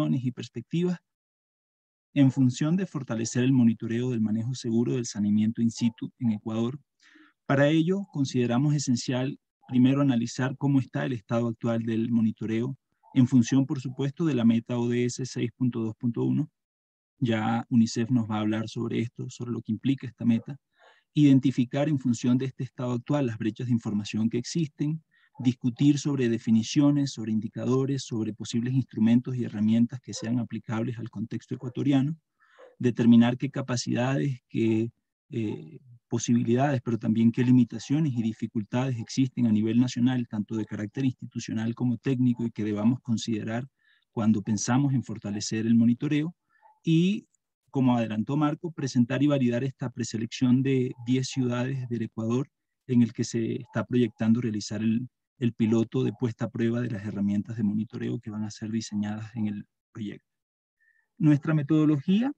y perspectivas en función de fortalecer el monitoreo del manejo seguro del saneamiento in situ en Ecuador. Para ello, consideramos esencial primero analizar cómo está el estado actual del monitoreo en función, por supuesto, de la meta ODS 6.2.1. Ya UNICEF nos va a hablar sobre esto, sobre lo que implica esta meta. Identificar en función de este estado actual las brechas de información que existen, discutir sobre definiciones, sobre indicadores, sobre posibles instrumentos y herramientas que sean aplicables al contexto ecuatoriano, determinar qué capacidades, qué posibilidades, pero también qué limitaciones y dificultades existen a nivel nacional, tanto de carácter institucional como técnico, y que debamos considerar cuando pensamos en fortalecer el monitoreo. Y, como adelantó Marco, presentar y validar esta preselección de 10 ciudades del Ecuador en el que se está proyectando realizar el piloto de puesta a prueba de las herramientas de monitoreo que van a ser diseñadas en el proyecto. Nuestra metodología,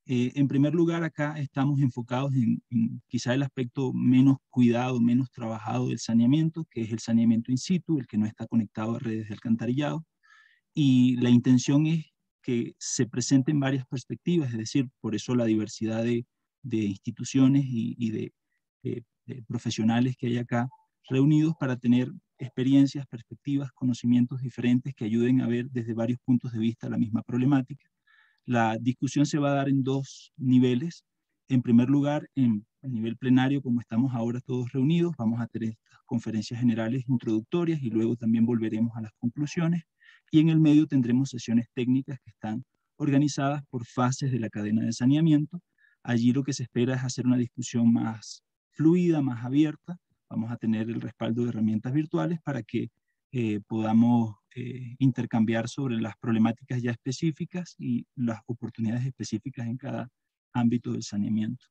en primer lugar, acá estamos enfocados en quizá el aspecto menos cuidado, menos trabajado del saneamiento, que es el saneamiento in situ, el que no está conectado a redes de alcantarillado. Y la intención es que se presenten varias perspectivas, es decir, por eso la diversidad de instituciones y de profesionales que hay acá reunidos para tener experiencias, perspectivas, conocimientos diferentes que ayuden a ver desde varios puntos de vista la misma problemática. La discusión se va a dar en dos niveles. En primer lugar, en el nivel plenario, como estamos ahora todos reunidos, vamos a tener estas conferencias generales introductorias y luego también volveremos a las conclusiones. Y en el medio tendremos sesiones técnicas que están organizadas por fases de la cadena de saneamiento. Allí lo que se espera es hacer una discusión más fluida, más abierta. Vamos a tener el respaldo de herramientas virtuales para que podamos intercambiar sobre las problemáticas ya específicas y las oportunidades específicas en cada ámbito del saneamiento.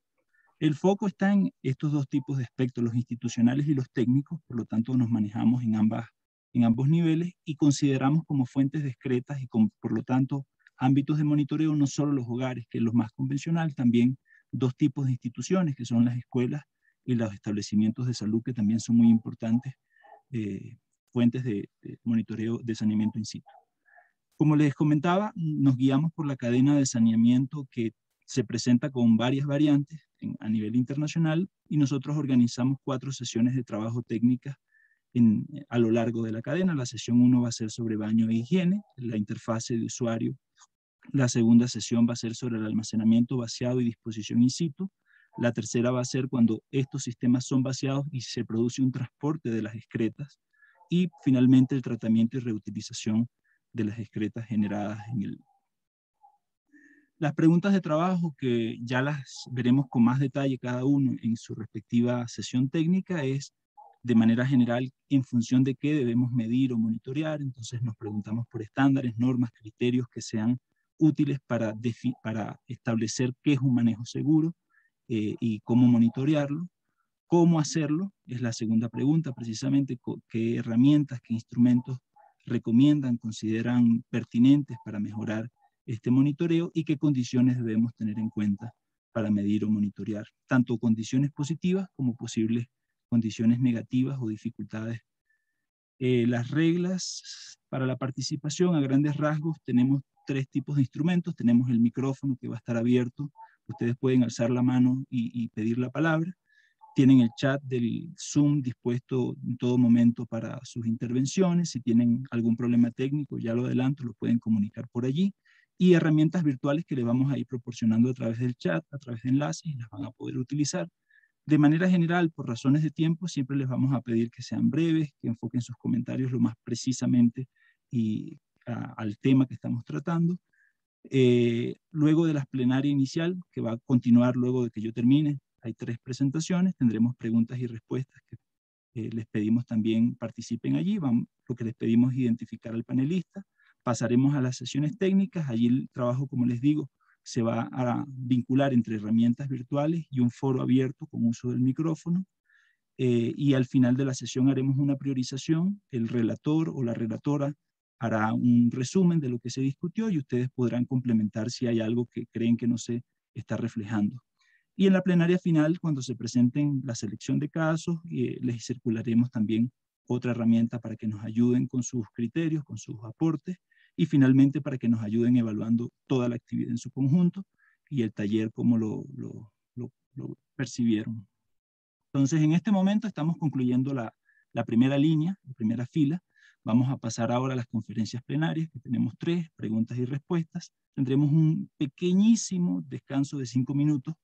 El foco está en estos dos tipos de aspectos, los institucionales y los técnicos, por lo tanto nos manejamos en ambos niveles y consideramos como fuentes discretas y por lo tanto ámbitos de monitoreo no solo los hogares, que es lo más convencional, también dos tipos de instituciones, que son las escuelas y los establecimientos de salud, que también son muy importantes fuentes de monitoreo de saneamiento in situ. Como les comentaba, nos guiamos por la cadena de saneamiento que se presenta con varias variantes a nivel internacional y nosotros organizamos 4 sesiones de trabajo técnicas a lo largo de la cadena. La sesión 1 va a ser sobre baño e higiene, la interfase de usuario. La segunda sesión va a ser sobre el almacenamiento, vaciado y disposición in situ. La tercera va a ser cuando estos sistemas son vaciados y se produce un transporte de las excretas. Y finalmente el tratamiento y reutilización de las excretas generadas en el... Las preguntas de trabajo, que ya las veremos con más detalle cada uno en su respectiva sesión técnica, es de manera general en función de qué debemos medir o monitorear. Entonces nos preguntamos por estándares, normas, criterios que sean útiles para establecer qué es un manejo seguro y cómo monitorearlo. ¿Cómo hacerlo? Es la segunda pregunta, precisamente, qué herramientas, qué instrumentos recomiendan, consideran pertinentes para mejorar este monitoreo y qué condiciones debemos tener en cuenta para medir o monitorear, tanto condiciones positivas como posibles condiciones negativas o dificultades. Las reglas para la participación, a grandes rasgos, tenemos 3 tipos de instrumentos. Tenemos el micrófono, que va a estar abierto. Ustedes pueden alzar la mano y pedir la palabra. Tienen el chat del Zoom dispuesto en todo momento para sus intervenciones. Si tienen algún problema técnico, ya lo adelanto, lo pueden comunicar por allí. Y herramientas virtuales que les vamos a ir proporcionando a través del chat, a través de enlaces, y las van a poder utilizar. De manera general, por razones de tiempo, siempre les vamos a pedir que sean breves, que enfoquen sus comentarios lo más precisamente al tema que estamos tratando. Luego de la plenaria inicial, que va a continuar luego de que yo termine, hay 3 presentaciones, tendremos preguntas y respuestas que les pedimos también participen allí. Lo que les pedimos es identificar al panelista. Pasaremos a las sesiones técnicas. Allí el trabajo, como les digo, se va a vincular entre herramientas virtuales y un foro abierto con uso del micrófono. Y al final de la sesión haremos una priorización. El relator o la relatora hará un resumen de lo que se discutió y ustedes podrán complementar si hay algo que creen que no se está reflejando. Y en la plenaria final, cuando se presenten la selección de casos, les circularemos también otra herramienta para que nos ayuden con sus criterios, con sus aportes, y finalmente para que nos ayuden evaluando toda la actividad en su conjunto y el taller cómo lo percibieron. Entonces, en este momento estamos concluyendo la primera línea, la primera fila. Vamos a pasar ahora a las conferencias plenarias, que tenemos 3, preguntas y respuestas. Tendremos un pequeñísimo descanso de 5 minutos.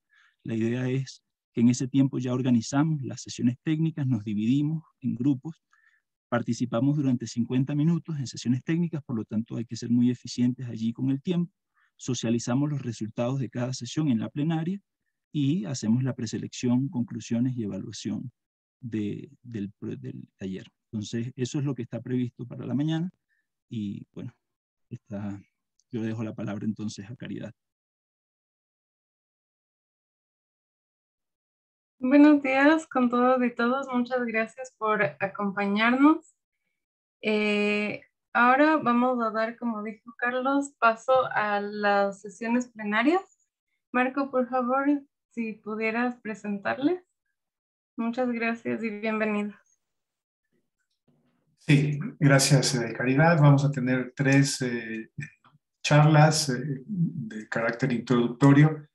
La idea es que en ese tiempo ya organizamos las sesiones técnicas, nos dividimos en grupos, participamos durante 50 minutos en sesiones técnicas, por lo tanto hay que ser muy eficientes allí con el tiempo. Socializamos los resultados de cada sesión en la plenaria y hacemos la preselección, conclusiones y evaluación del taller. Entonces, eso es lo que está previsto para la mañana y bueno, yo dejo la palabra entonces a Caridad. Buenos días con todos y todos. Muchas gracias por acompañarnos. Ahora vamos a dar, como dijo Carlos, paso a las sesiones plenarias. Marco, por favor, si pudieras presentarles. Muchas gracias y bienvenidos. Sí, gracias, Caridad. Vamos a tener 3 charlas de carácter introductorio.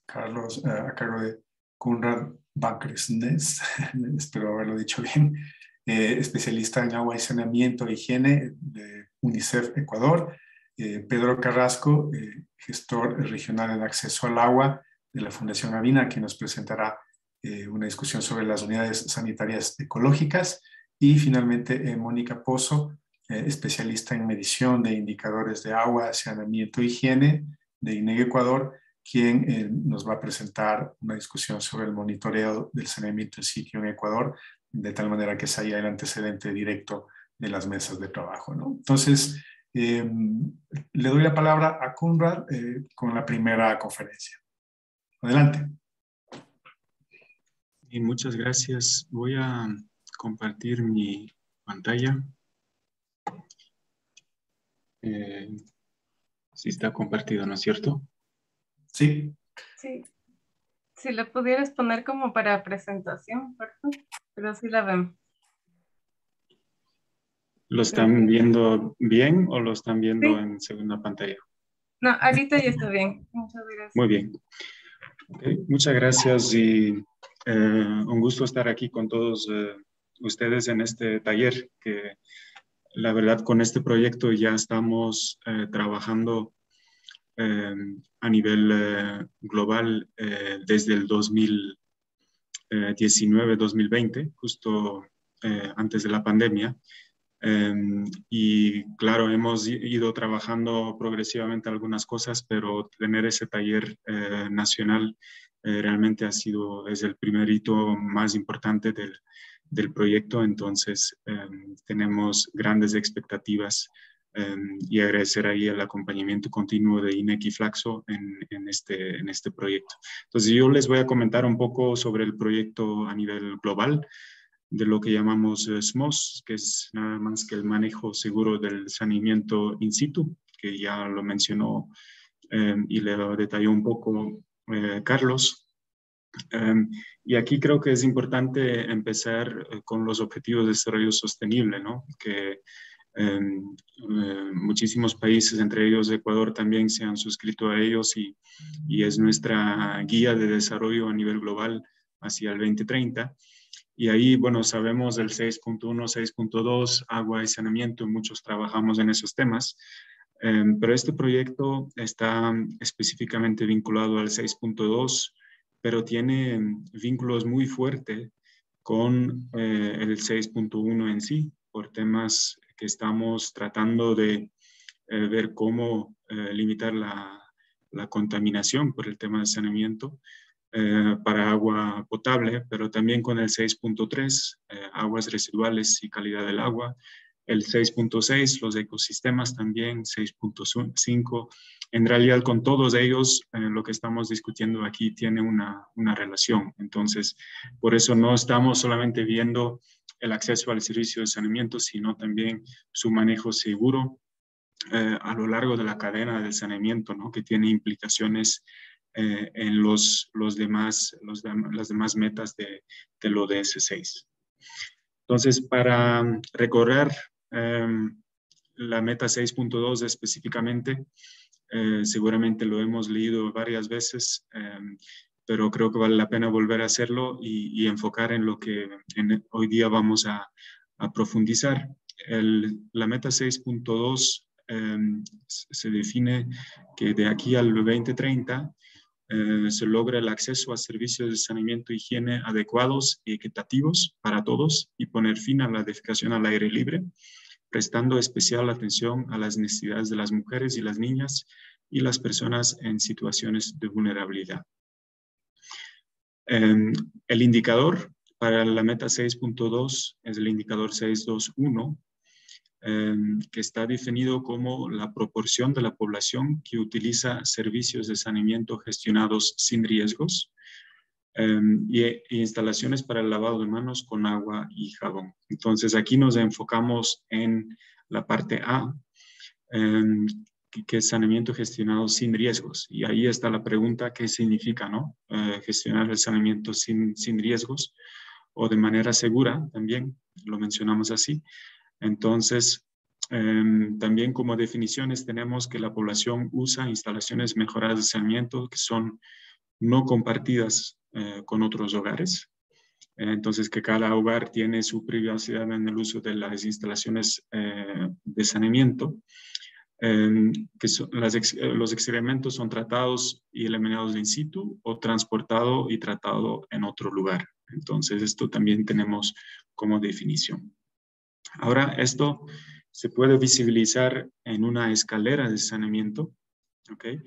Carlos, a cargo de Konrad Backresnes, espero haberlo dicho bien, especialista en agua y saneamiento e higiene de UNICEF Ecuador. Pedro Carrasco, gestor regional en acceso al agua de la Fundación Avina, quien nos presentará una discusión sobre las unidades sanitarias ecológicas. Y finalmente Mónica Pozo, especialista en medición de indicadores de agua, saneamiento e higiene de INEG Ecuador, quien nos va a presentar una discusión sobre el monitoreo del saneamiento en sitio en Ecuador, de tal manera que sea el antecedente directo de las mesas de trabajo, ¿no? Entonces, le doy la palabra a Konrad con la primera conferencia. Adelante. Y muchas gracias. Voy a compartir mi pantalla. Sí está compartido, ¿no es cierto? Sí. Sí. Si la pudieras poner como para presentación, por favor. Pero sí la vemos. ¿Lo están viendo bien o lo están viendo Sí. en segunda pantalla? No, ahorita ya está bien. Muchas gracias. Muy bien. Okay. Muchas gracias y un gusto estar aquí con todos ustedes en este taller, que la verdad con este proyecto ya estamos trabajando a nivel global desde el 2019-2020, justo antes de la pandemia. Y claro, hemos ido trabajando progresivamente algunas cosas, pero tener ese taller nacional realmente es el primer hito más importante del proyecto. Entonces, tenemos grandes expectativas y agradecer ahí el acompañamiento continuo de INEC y Flaxo en este proyecto. Entonces, yo les voy a comentar un poco sobre el proyecto a nivel global, de lo que llamamos SMOS, que es nada más que el manejo seguro del saneamiento in situ, que ya lo mencionó y le detalló un poco Carlos. Y aquí creo que es importante empezar con los objetivos de desarrollo sostenible, ¿no? Que muchísimos países, entre ellos Ecuador, también se han suscrito a ellos y es nuestra guía de desarrollo a nivel global hacia el 2030. Y ahí, bueno, sabemos del 6.1, 6.2, agua y saneamiento, muchos trabajamos en esos temas, pero este proyecto está específicamente vinculado al 6.2, pero tiene vínculos muy fuertes con el 6.1 en sí, por temas que estamos tratando de ver cómo limitar la contaminación por el tema del saneamiento para agua potable, pero también con el 6.3, aguas residuales y calidad del agua, el 6.6, los ecosistemas también, 6.5. En realidad, con todos ellos, lo que estamos discutiendo aquí tiene una relación. Entonces, por eso no estamos solamente viendo el acceso al servicio de saneamiento, sino también su manejo seguro a lo largo de la cadena del saneamiento, ¿no? Que tiene implicaciones en las demás metas del ODS 6. Entonces, para recorrer la meta 6.2 específicamente, seguramente lo hemos leído varias veces, pero creo que vale la pena volver a hacerlo y enfocar en lo que hoy día vamos a profundizar. La meta 6.2 se define que de aquí al 2030 se logra el acceso a servicios de saneamiento e higiene adecuados y equitativos para todos y poner fin a la defecación al aire libre, prestando especial atención a las necesidades de las mujeres y las niñas y las personas en situaciones de vulnerabilidad. El indicador para la meta 6.2 es el indicador 621, que está definido como la proporción de la población que utiliza servicios de saneamiento gestionados sin riesgos y instalaciones para el lavado de manos con agua y jabón. Entonces aquí nos enfocamos en la parte A, que es saneamiento gestionado sin riesgos. Y ahí está la pregunta, ¿qué significa, no? Gestionar el saneamiento sin riesgos o de manera segura, también lo mencionamos así. Entonces, también como definiciones tenemos que la población usa instalaciones mejoradas de saneamiento que son no compartidas con otros hogares. Entonces, que cada hogar tiene su privacidad en el uso de las instalaciones de saneamiento. Los excrementos son tratados y eliminados in situ o transportado y tratado en otro lugar. Entonces, esto también tenemos como definición. Ahora, esto se puede visibilizar en una escalera de saneamiento, ¿okay?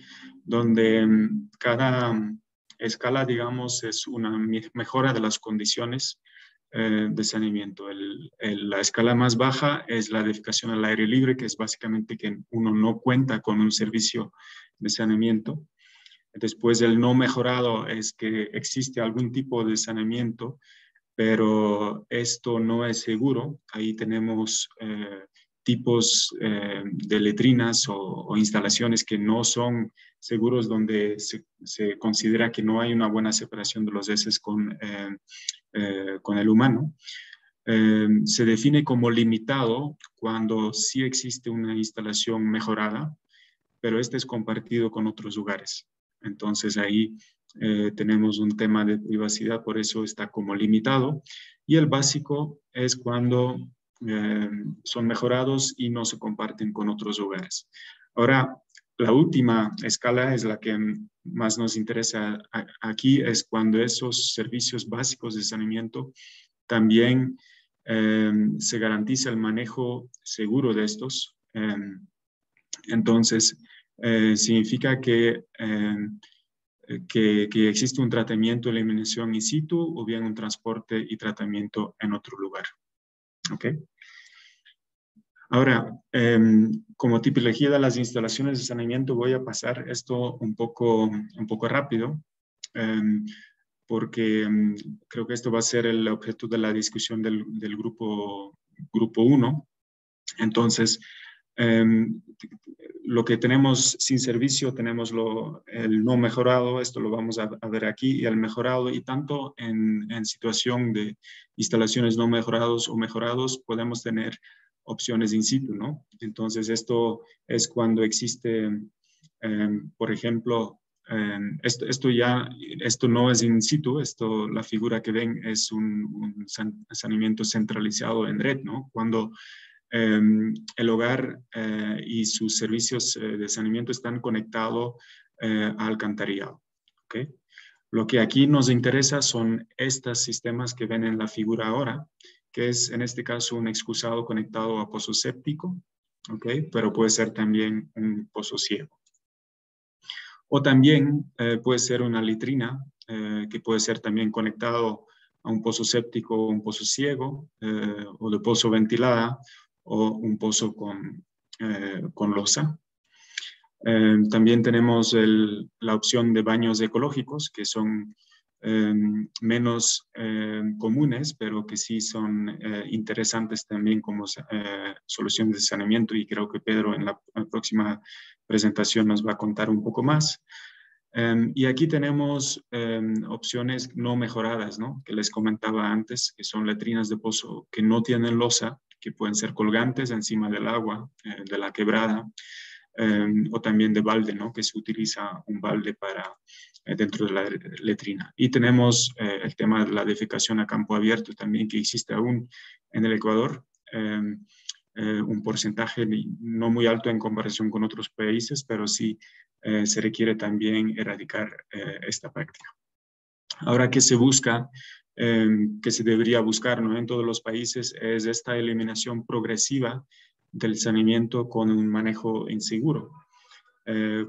Donde cada escala, digamos, es una mejora de las condiciones de saneamiento. La escala más baja es la defecación al aire libre, que es básicamente que uno no cuenta con un servicio de saneamiento. Después, el no mejorado es que existe algún tipo de saneamiento, pero esto no es seguro. Ahí tenemos tipos de letrinas o instalaciones que no son seguros, donde se considera que no hay una buena separación de los heces con el humano. Se define como limitado cuando sí existe una instalación mejorada, pero este es compartido con otros lugares. Entonces ahí tenemos un tema de privacidad, por eso está como limitado. Y el básico es cuando son mejorados y no se comparten con otros hogares. Ahora, la última escala es la que más nos interesa aquí, es cuando esos servicios básicos de saneamiento también se garantiza el manejo seguro de estos. Entonces, significa que existe un tratamiento, eliminación in situ o bien un transporte y tratamiento en otro lugar. ¿Ok? Ahora, como tipología de las instalaciones de saneamiento, voy a pasar esto un poco rápido, porque creo que esto va a ser el objeto de la discusión del grupo 1. Entonces, lo que tenemos sin servicio, tenemos el no mejorado, esto lo vamos a ver aquí, y el mejorado, y tanto en situación de instalaciones no mejorados o mejorados, podemos tener opciones in situ, ¿no? Entonces, esto es cuando existe, por ejemplo, esto no es in situ, la figura que ven es un saneamiento centralizado en red, ¿no? Cuando el hogar y sus servicios de saneamiento están conectados al alcantarillado. ¿Okay? Lo que aquí nos interesa son estos sistemas que ven en la figura ahora, que es en este caso un excusado conectado a pozo séptico, ¿okay? Pero puede ser también un pozo ciego. O también puede ser una litrina, que puede ser también conectado a un pozo séptico o un pozo ciego, o de pozo ventilada, o un pozo con losa. También tenemos la opción de baños ecológicos, que son menos comunes, pero que sí son interesantes también como solución de saneamiento, y creo que Pedro en la próxima presentación nos va a contar un poco más. Y aquí tenemos opciones no mejoradas, ¿no? Que les comentaba antes, que son letrinas de pozo que no tienen losa que pueden ser colgantes encima del agua, de la quebrada, o también de balde, ¿no? Que se utiliza un balde para dentro de la letrina. Y tenemos el tema de la defecación a campo abierto también, que existe aún en el Ecuador, un porcentaje no muy alto en comparación con otros países, pero sí se requiere también erradicar esta práctica. Ahora, ¿qué se busca? Que se debería buscar, ¿no? En todos los países es esta eliminación progresiva del saneamiento con un manejo inseguro.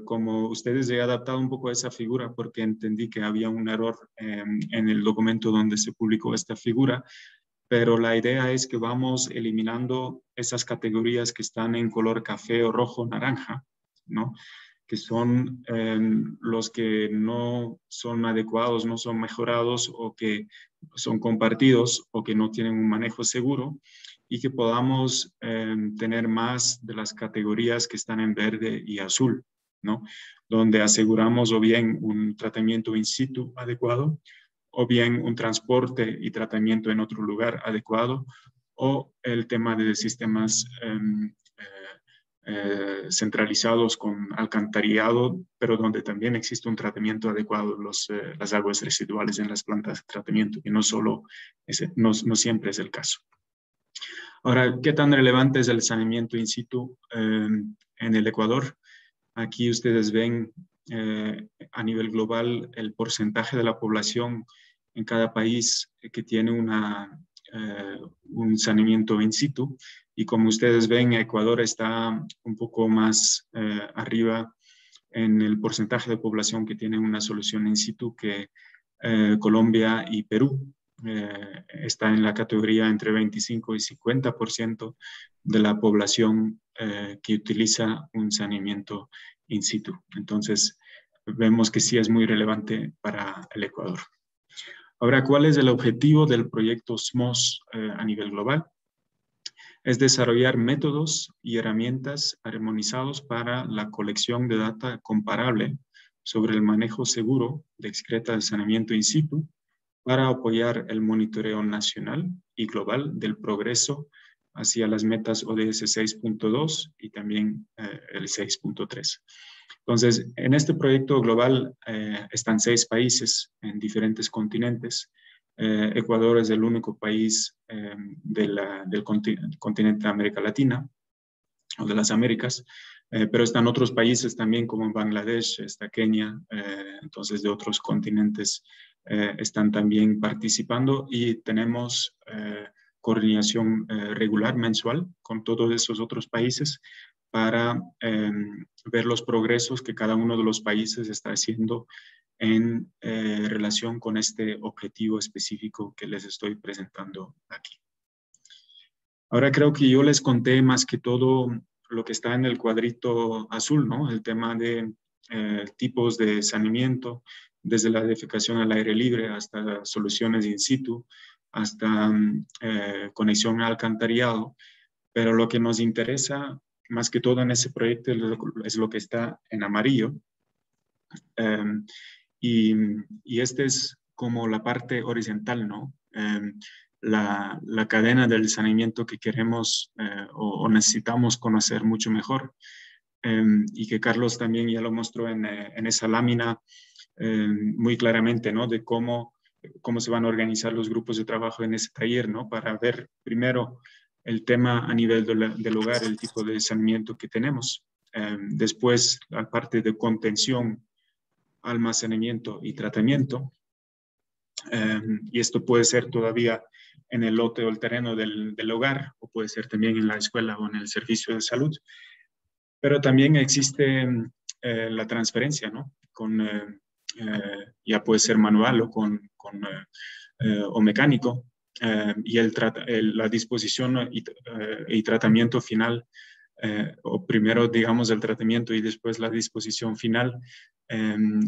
Como ustedes he adaptado un poco a esa figura porque entendí que había un error en el documento donde se publicó esta figura, pero la idea es que vamos eliminando esas categorías que están en color café o rojo, naranja, ¿no? Que son los que no son adecuados, no son mejorados o que son compartidos o que no tienen un manejo seguro, y que podamos tener más de las categorías que están en verde y azul, ¿no? Donde aseguramos o bien un tratamiento in situ adecuado, o bien un transporte y tratamiento en otro lugar adecuado, o el tema de sistemas centralizados con alcantarillado, pero donde también existe un tratamiento adecuado de las aguas residuales en las plantas de tratamiento, que no siempre es el caso. Ahora, ¿qué tan relevante es el saneamiento in situ en el Ecuador? Aquí ustedes ven a nivel global el porcentaje de la población en cada país que tiene un saneamiento in situ. Y como ustedes ven, Ecuador está un poco más arriba en el porcentaje de población que tiene una solución in situ que Colombia y Perú. Está en la categoría entre 25 y 50% de la población que utiliza un saneamiento in situ. Entonces, vemos que sí es muy relevante para el Ecuador. Ahora, ¿cuál es el objetivo del proyecto SMOS a nivel global? Es desarrollar métodos y herramientas armonizados para la colección de data comparable sobre el manejo seguro de excreta de saneamiento in situ para apoyar el monitoreo nacional y global del progreso hacia las metas ODS 6.2 y también el 6.3. Entonces, en este proyecto global están 6 países en diferentes continentes. Ecuador es el único país del continente de América Latina o de las Américas, pero están otros países también como Bangladesh, está Kenia, entonces de otros continentes están también participando, y tenemos coordinación regular mensual con todos esos otros países para ver los progresos que cada uno de los países está haciendo en relación con este objetivo específico que les estoy presentando aquí. Ahora creo que yo les conté más que todo lo que está en el cuadrito azul, ¿no? El tema de tipos de saneamiento, desde la defecación al aire libre hasta soluciones in situ, hasta conexión al alcantarillado. Pero lo que nos interesa más que todo en ese proyecto es lo que está en amarillo. Y este es como la parte horizontal, ¿no? La cadena del saneamiento que queremos o necesitamos conocer mucho mejor, y que Carlos también ya lo mostró en esa lámina muy claramente, ¿no? De cómo se van a organizar los grupos de trabajo en ese taller, ¿no? Para ver primero el tema a nivel del hogar, el tipo de saneamiento que tenemos. Después, la parte de contención, almacenamiento y tratamiento. Y esto puede ser todavía en el lote o el terreno del hogar, o puede ser también en la escuela o en el servicio de salud. Pero también existe la transferencia, ¿no? Ya puede ser manual o mecánico, y la disposición y tratamiento final, o primero, digamos, el tratamiento y después la disposición final,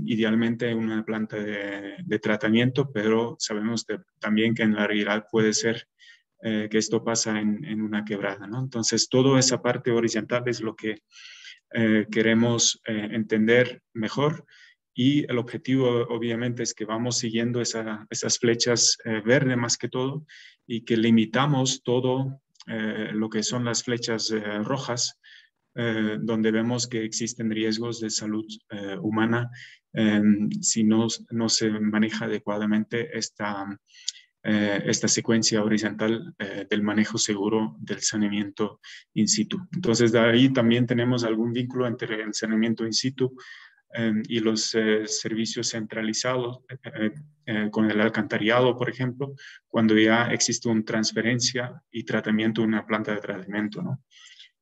idealmente una planta de tratamiento, pero sabemos también que en la realidad puede ser que esto pasa en una quebrada, ¿no? Entonces, toda esa parte horizontal es lo que queremos entender mejor, y el objetivo obviamente es que vamos siguiendo esas flechas verdes más que todo, y que limitamos todo lo que son las flechas rojas, donde vemos que existen riesgos de salud humana si no se maneja adecuadamente esta secuencia horizontal del manejo seguro del saneamiento in situ. Entonces, de ahí también tenemos algún vínculo entre el saneamiento in situ y los servicios centralizados con el alcantarillado, por ejemplo, cuando ya existe una transferencia y tratamiento de una planta de tratamiento, ¿no?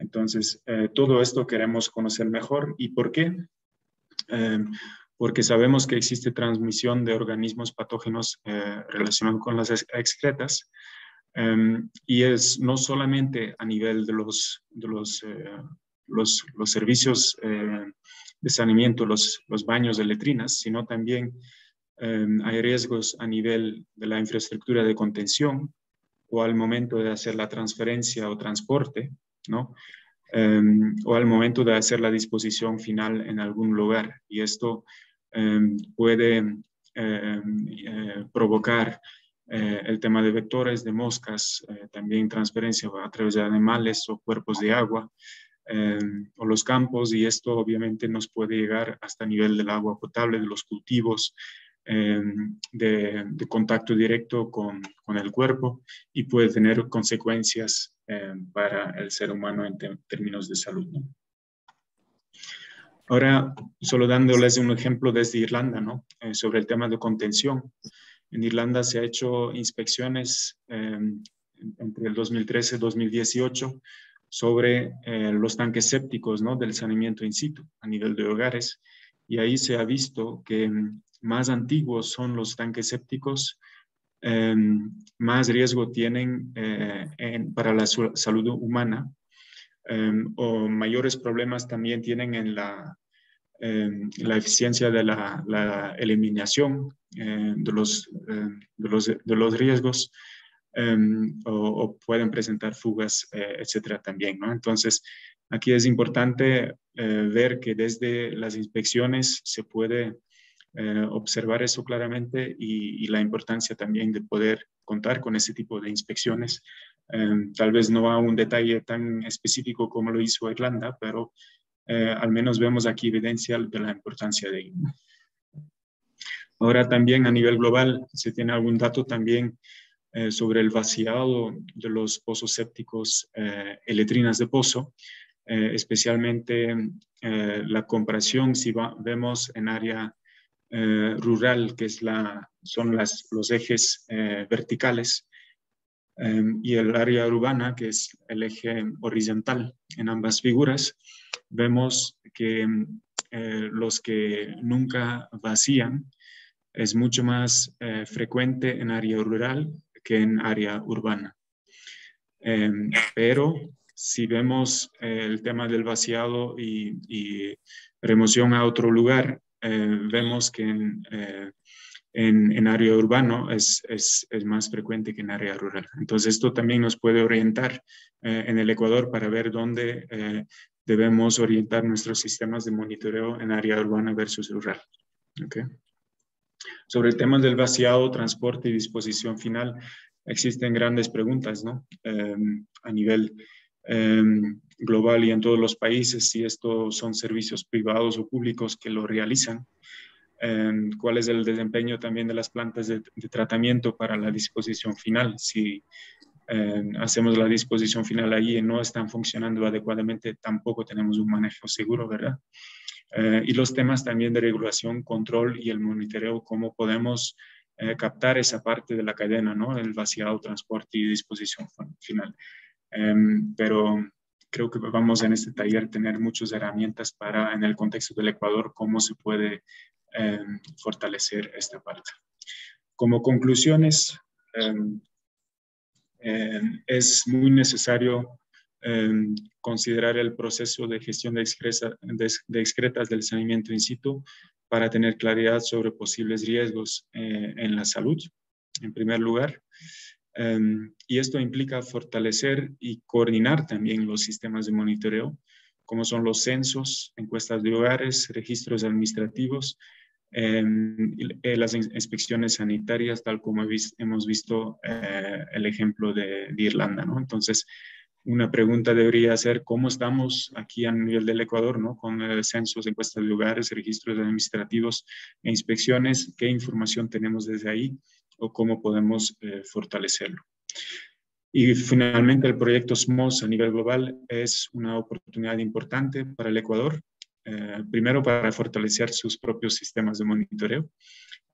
Entonces, todo esto queremos conocer mejor. ¿Y por qué? Porque sabemos que existe transmisión de organismos patógenos relacionados con las excretas, y es no solamente a nivel de los servicios de saneamiento, los baños de letrinas, sino también hay riesgos a nivel de la infraestructura de contención o al momento de hacer la transferencia o transporte, ¿no? O al momento de hacer la disposición final en algún lugar. Y esto puede provocar el tema de vectores, de moscas, también transferencia a través de animales o cuerpos de agua, o los campos, y esto obviamente nos puede llegar hasta el nivel del agua potable, de los cultivos, de contacto directo con el cuerpo, y puede tener consecuencias para el ser humano en términos de salud, ¿no? Ahora, solo dándoles un ejemplo desde Irlanda, ¿no? Sobre el tema de contención. En Irlanda se ha hecho inspecciones entre el 2013 y 2018 sobre los tanques sépticos, ¿no? Del saneamiento in situ a nivel de hogares. Y ahí se ha visto que más antiguos son los tanques sépticos, más riesgo tienen para la salud humana, o mayores problemas también tienen en la eficiencia de la eliminación de los riesgos, o pueden presentar fugas, etcétera, también, ¿no? Entonces, aquí es importante ver que desde las inspecciones se puede observar eso claramente, y la importancia también de poder contar con ese tipo de inspecciones. Tal vez no a un detalle tan específico como lo hizo Irlanda, pero al menos vemos aquí evidencia de la importancia de ello. Ahora también a nivel global se tiene algún dato también sobre el vaciado de los pozos sépticos y letrinas de pozo, especialmente la comparación si vemos en área rural, que son los ejes verticales, y el área urbana, que es el eje horizontal. En ambas figuras vemos que los que nunca vacían es mucho más frecuente en área rural que en área urbana. Pero si vemos el tema del vaciado y remoción a otro lugar, vemos que en área urbano es más frecuente que en área rural. Entonces, esto también nos puede orientar en el Ecuador para ver dónde debemos orientar nuestros sistemas de monitoreo en área urbana versus rural. ¿Okay? Sobre el tema del vaciado, transporte y disposición final, existen grandes preguntas, ¿no? A nivel global y en todos los países, si estos son servicios privados o públicos que lo realizan. ¿Cuál es el desempeño también de las plantas de tratamiento para la disposición final? Si hacemos la disposición final allí y no están funcionando adecuadamente, tampoco tenemos un manejo seguro, ¿verdad? Y los temas también de regulación, control y el monitoreo, cómo podemos captar esa parte de la cadena, ¿no? El vaciado, transporte y disposición final. Pero creo que vamos en este taller tener muchas herramientas para, en el contexto del Ecuador, cómo se puede fortalecer esta parte. Como conclusiones, es muy necesario considerar el proceso de gestión de excretas del saneamiento in situ para tener claridad sobre posibles riesgos en la salud, en primer lugar. Y esto implica fortalecer y coordinar también los sistemas de monitoreo, como son los censos, encuestas de hogares, registros administrativos, las inspecciones sanitarias, tal como hemos visto el ejemplo de Irlanda, ¿no? Entonces, una pregunta debería ser cómo estamos aquí a nivel del Ecuador, ¿no? Con censos, encuestas de lugares, registros administrativos e inspecciones, qué información tenemos desde ahí o cómo podemos fortalecerlo. Y finalmente el proyecto SMOS a nivel global es una oportunidad importante para el Ecuador, primero para fortalecer sus propios sistemas de monitoreo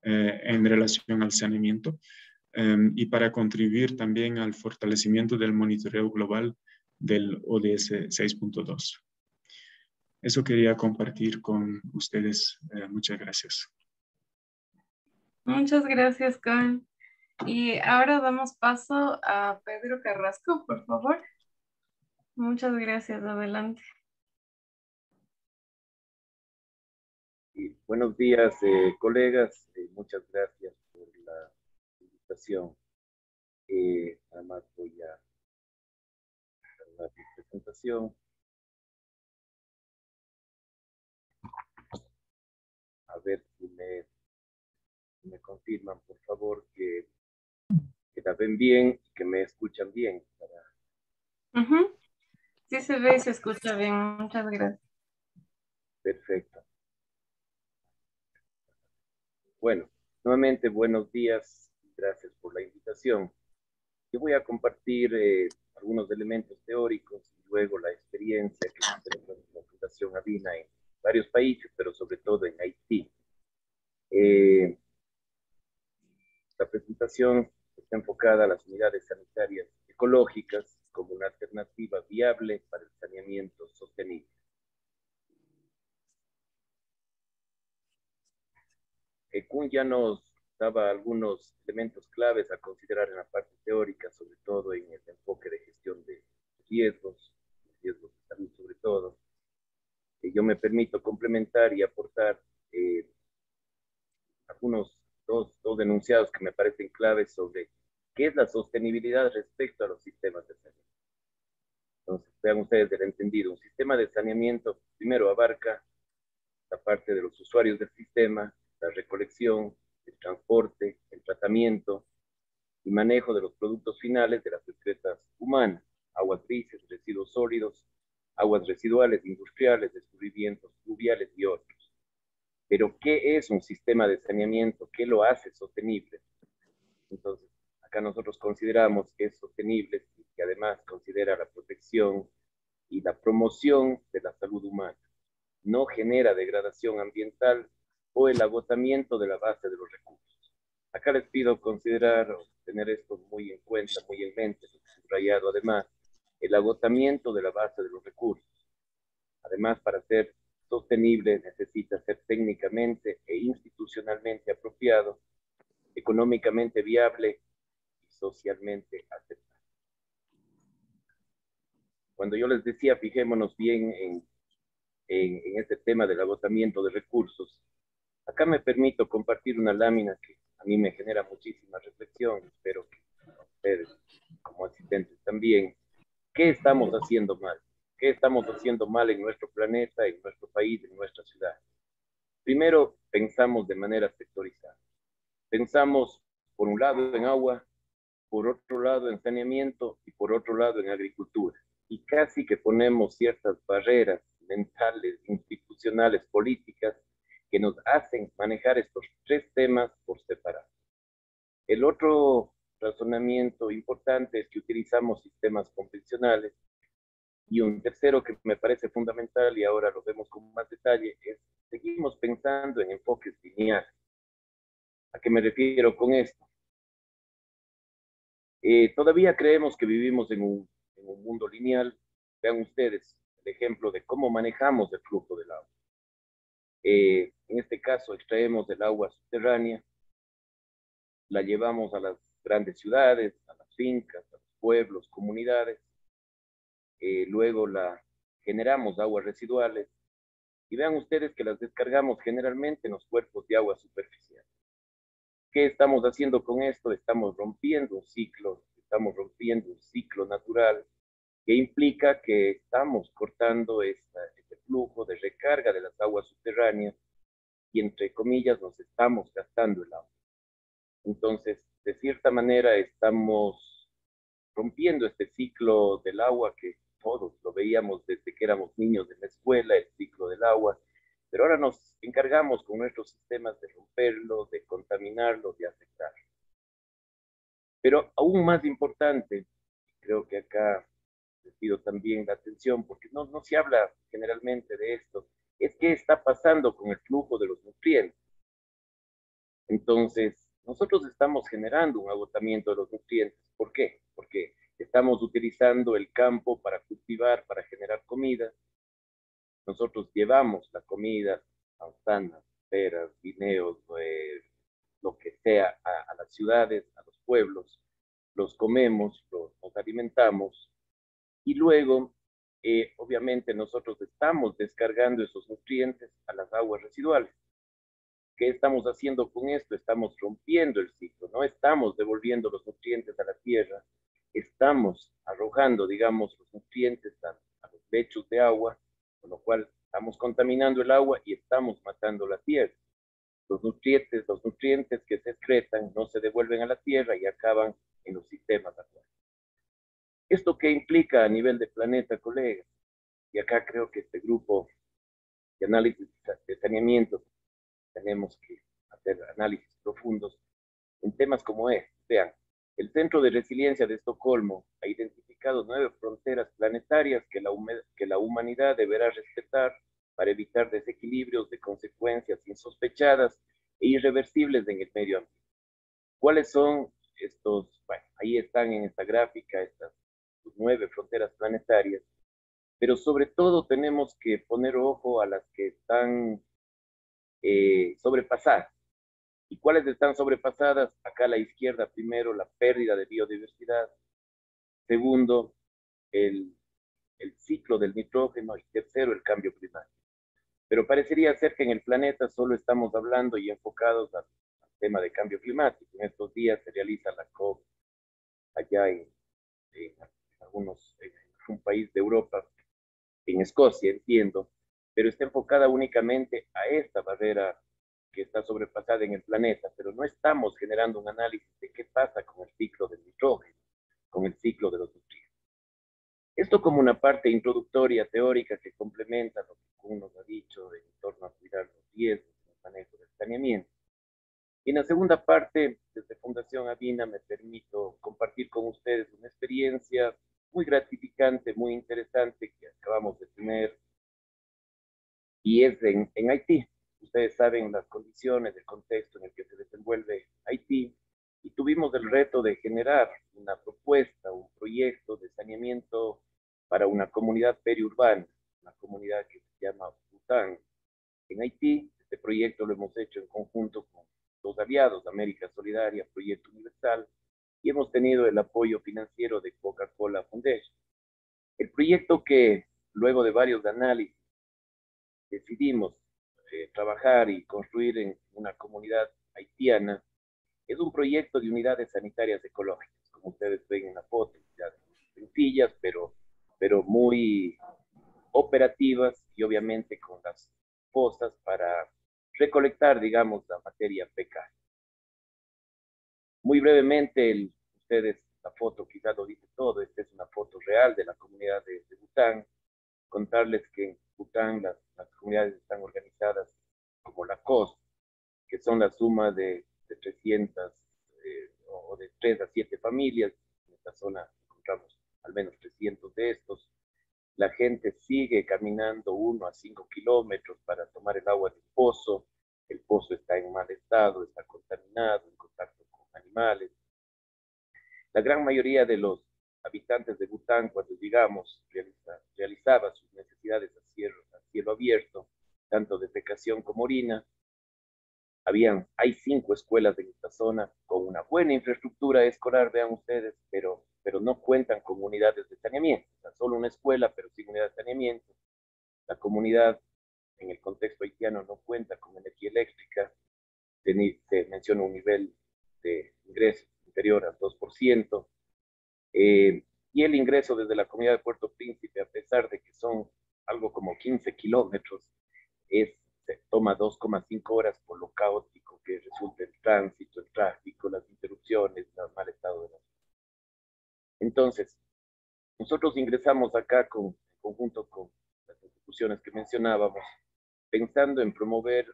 en relación al saneamiento y para contribuir también al fortalecimiento del monitoreo global del ODS 6.2. Eso quería compartir con ustedes. Muchas gracias. Muchas gracias, Carl. Y ahora damos paso a Pedro Carrasco, por favor. Muchas gracias, adelante. Buenos días, colegas. Muchas gracias por la invitación. Además voy a dar mi presentación. A ver si me confirman, por favor, que la ven bien y que me escuchan bien. Sí se ve y se escucha bien. Muchas gracias. Perfecto. Bueno, nuevamente buenos días. Gracias por la invitación. Yo voy a compartir algunos elementos teóricos y luego la experiencia que tenemos en la Fundación Avina en varios países, pero sobre todo en Haití. La presentación está enfocada a las unidades sanitarias ecológicas como una alternativa viable para el saneamiento sostenible. Kuhn ya nos daba algunos elementos claves a considerar en la parte teórica, sobre todo en el enfoque de gestión de riesgos de salud sobre todo. Yo me permito complementar y aportar algunos dos enunciados que me parecen claves sobre qué es la sostenibilidad respecto a los sistemas de saneamiento. Entonces, vean ustedes el entendido. Un sistema de saneamiento primero abarca la parte de los usuarios del sistema, la recolección, el transporte, el tratamiento y manejo de los productos finales de las excretas humanas, aguas grises, residuos sólidos, aguas residuales industriales, descubrimientos fluviales y otros. Pero, ¿qué es un sistema de saneamiento? ¿Qué lo hace sostenible? Entonces, acá nosotros consideramos que es sostenible y que además considera la protección y la promoción de la salud humana. No genera degradación ambiental o el agotamiento de la base de los recursos. Acá les pido considerar o tener esto muy en cuenta, muy en mente, subrayado además, el agotamiento de la base de los recursos. Además, para ser sostenible necesita ser técnicamente e institucionalmente apropiado, económicamente viable y socialmente aceptable. Cuando yo les decía, fijémonos bien en este tema del agotamiento de recursos, acá me permito compartir una lámina que a mí me genera muchísima reflexión, espero que ustedes como asistentes también. ¿Qué estamos haciendo mal? ¿Qué estamos haciendo mal en nuestro planeta, en nuestro país, en nuestra ciudad? Primero, pensamos de manera sectorizada. Pensamos, por un lado, en agua, por otro lado, en saneamiento y por otro lado, en agricultura. Y casi que ponemos ciertas barreras mentales, institucionales, políticas, que nos hacen manejar estos tres temas por separado. El otro razonamiento importante es que utilizamos sistemas convencionales. Y un tercero que me parece fundamental, y ahora lo vemos con más detalle, es seguimos pensando en enfoques lineales. ¿A qué me refiero con esto? Todavía creemos que vivimos en un mundo lineal. Vean ustedes el ejemplo de cómo manejamos el flujo del agua. En este caso, extraemos el agua subterránea, la llevamos a las grandes ciudades, a las fincas, a los pueblos, comunidades. Luego la generamos aguas residuales y vean ustedes que las descargamos generalmente en los cuerpos de agua superficial. ¿Qué estamos haciendo con esto? Estamos rompiendo un ciclo natural que implica que estamos cortando este flujo de recarga de las aguas subterráneas y entre comillas nos estamos gastando el agua. Entonces, de cierta manera estamos rompiendo este ciclo del agua que todos lo veíamos desde que éramos niños en la escuela, el ciclo del agua, pero ahora nos encargamos con nuestros sistemas de romperlo, de contaminarlo, de afectarlo. Pero aún más importante, creo que acá les pido también la atención, porque no se habla generalmente de esto, es qué está pasando con el flujo de los nutrientes. Entonces, nosotros estamos generando un agotamiento de los nutrientes. ¿Por qué? Porque estamos utilizando el campo para cultivar, para generar comida. Nosotros llevamos la comida, manzanas, peras, guineos, lo que sea, a las ciudades, a los pueblos. Los comemos, nos alimentamos y luego, obviamente, nosotros estamos descargando esos nutrientes a las aguas residuales. ¿Qué estamos haciendo con esto? Estamos rompiendo el ciclo, no estamos devolviendo los nutrientes a la tierra, estamos arrojando, digamos, los nutrientes a los lechos de agua, con lo cual estamos contaminando el agua y estamos matando la tierra. Los nutrientes que se excretan no se devuelven a la tierra y acaban en los sistemas acuáticos. ¿Esto qué implica a nivel de planeta, colegas? Y acá creo que este grupo de análisis de saneamiento tenemos que hacer análisis profundos en temas como este. Vean, el Centro de Resiliencia de Estocolmo ha identificado 9 fronteras planetarias que la humanidad deberá respetar para evitar desequilibrios de consecuencias insospechadas e irreversibles en el medio ambiente. ¿Cuáles son estos? Bueno, ahí están en esta gráfica estas 9 fronteras planetarias, pero sobre todo tenemos que poner ojo a las que están sobrepasadas. ¿Y cuáles están sobrepasadas? Acá a la izquierda, primero, la pérdida de biodiversidad. Segundo, el ciclo del nitrógeno. Y tercero, el cambio climático. Pero parecería ser que en el planeta solo estamos hablando y enfocados al tema de cambio climático. En estos días se realiza la COP allá en un país de Europa, en Escocia, entiendo, pero está enfocada únicamente a esta barrera que está sobrepasada en el planeta, pero no estamos generando un análisis de qué pasa con el ciclo del nitrógeno, con el ciclo de los nutrientes. Esto como una parte introductoria teórica que complementa lo que Kuhn nos ha dicho en torno a cuidar los riesgos en el manejo del saneamiento. Y en la segunda parte, desde Fundación Avina, me permito compartir con ustedes una experiencia muy gratificante, muy interesante que acabamos de tener, y es en Haití. Ustedes saben las condiciones, el contexto en el que se desenvuelve Haití, y tuvimos el reto de generar una propuesta, un proyecto de saneamiento para una comunidad periurbana, una comunidad que se llama Bután, en Haití. Este proyecto lo hemos hecho en conjunto con los aliados, América Solidaria, Proyecto Universal, y hemos tenido el apoyo financiero de Coca-Cola Foundation. El proyecto que, luego de varios análisis, decidimos trabajar y construir en una comunidad haitiana, es un proyecto de unidades sanitarias ecológicas, como ustedes ven en la foto, sencillas, pero muy operativas y obviamente con las fosas para recolectar, digamos, la materia fecal. Muy brevemente, ustedes, la foto quizás lo dice todo, esta es una foto real de la comunidad de Bután. Contarles que en Bután las comunidades están organizadas como la COS, que son la suma de 300 o de 3 a 7 familias. En esta zona encontramos al menos 300 de estos. La gente sigue caminando 1 a 5 kilómetros para tomar el agua del pozo. El pozo está en mal estado, está contaminado, en contacto con animales. La gran mayoría de los habitantes de Bután, cuando llegamos, realizaba sus necesidades a cielo abierto, tanto de defecación como orina. Hay 5 escuelas en esta zona con una buena infraestructura escolar, vean ustedes, pero no cuentan con unidades de saneamiento. O sea, solo una escuela, pero sin unidad de saneamiento. La comunidad, en el contexto haitiano, no cuenta con energía eléctrica. Se menciona un nivel de ingresos inferior al 2%. Y el ingreso desde la comunidad de Puerto Príncipe, a pesar de que son algo como 15 kilómetros, es se toma 2,5 horas por lo caótico que resulta el tránsito, el tráfico, las interrupciones, el mal estado de la ciudad. Entonces, nosotros ingresamos acá en conjunto con las instituciones que mencionábamos, pensando en promover,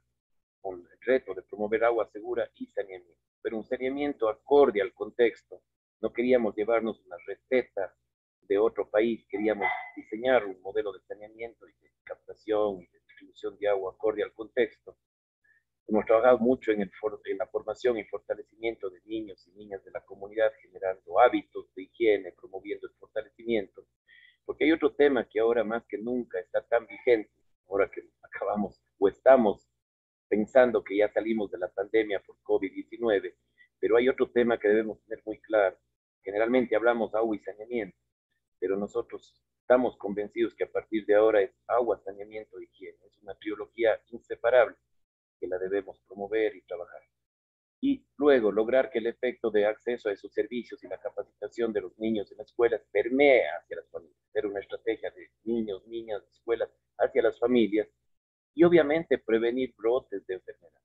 con el reto de promover agua segura y saneamiento, pero un saneamiento acorde al contexto. No queríamos llevarnos una receta de otro país, queríamos diseñar un modelo de saneamiento y de captación y de distribución de agua acorde al contexto. Hemos trabajado mucho en la formación y fortalecimiento de niños y niñas de la comunidad, generando hábitos de higiene, promoviendo el fortalecimiento, porque hay otro tema que ahora más que nunca está tan vigente, ahora que acabamos o estamos pensando que ya salimos de la pandemia por COVID-19, pero hay otro tema que debemos tener muy claro. Generalmente hablamos agua y saneamiento, pero nosotros estamos convencidos que a partir de ahora es agua, saneamiento e higiene. Es una trilogía inseparable que la debemos promover y trabajar. Y luego lograr que el efecto de acceso a esos servicios y la capacitación de los niños en las escuelas permee hacia las familias. Ser una estrategia de niños, niñas, escuelas hacia las familias y obviamente prevenir brotes de enfermedad.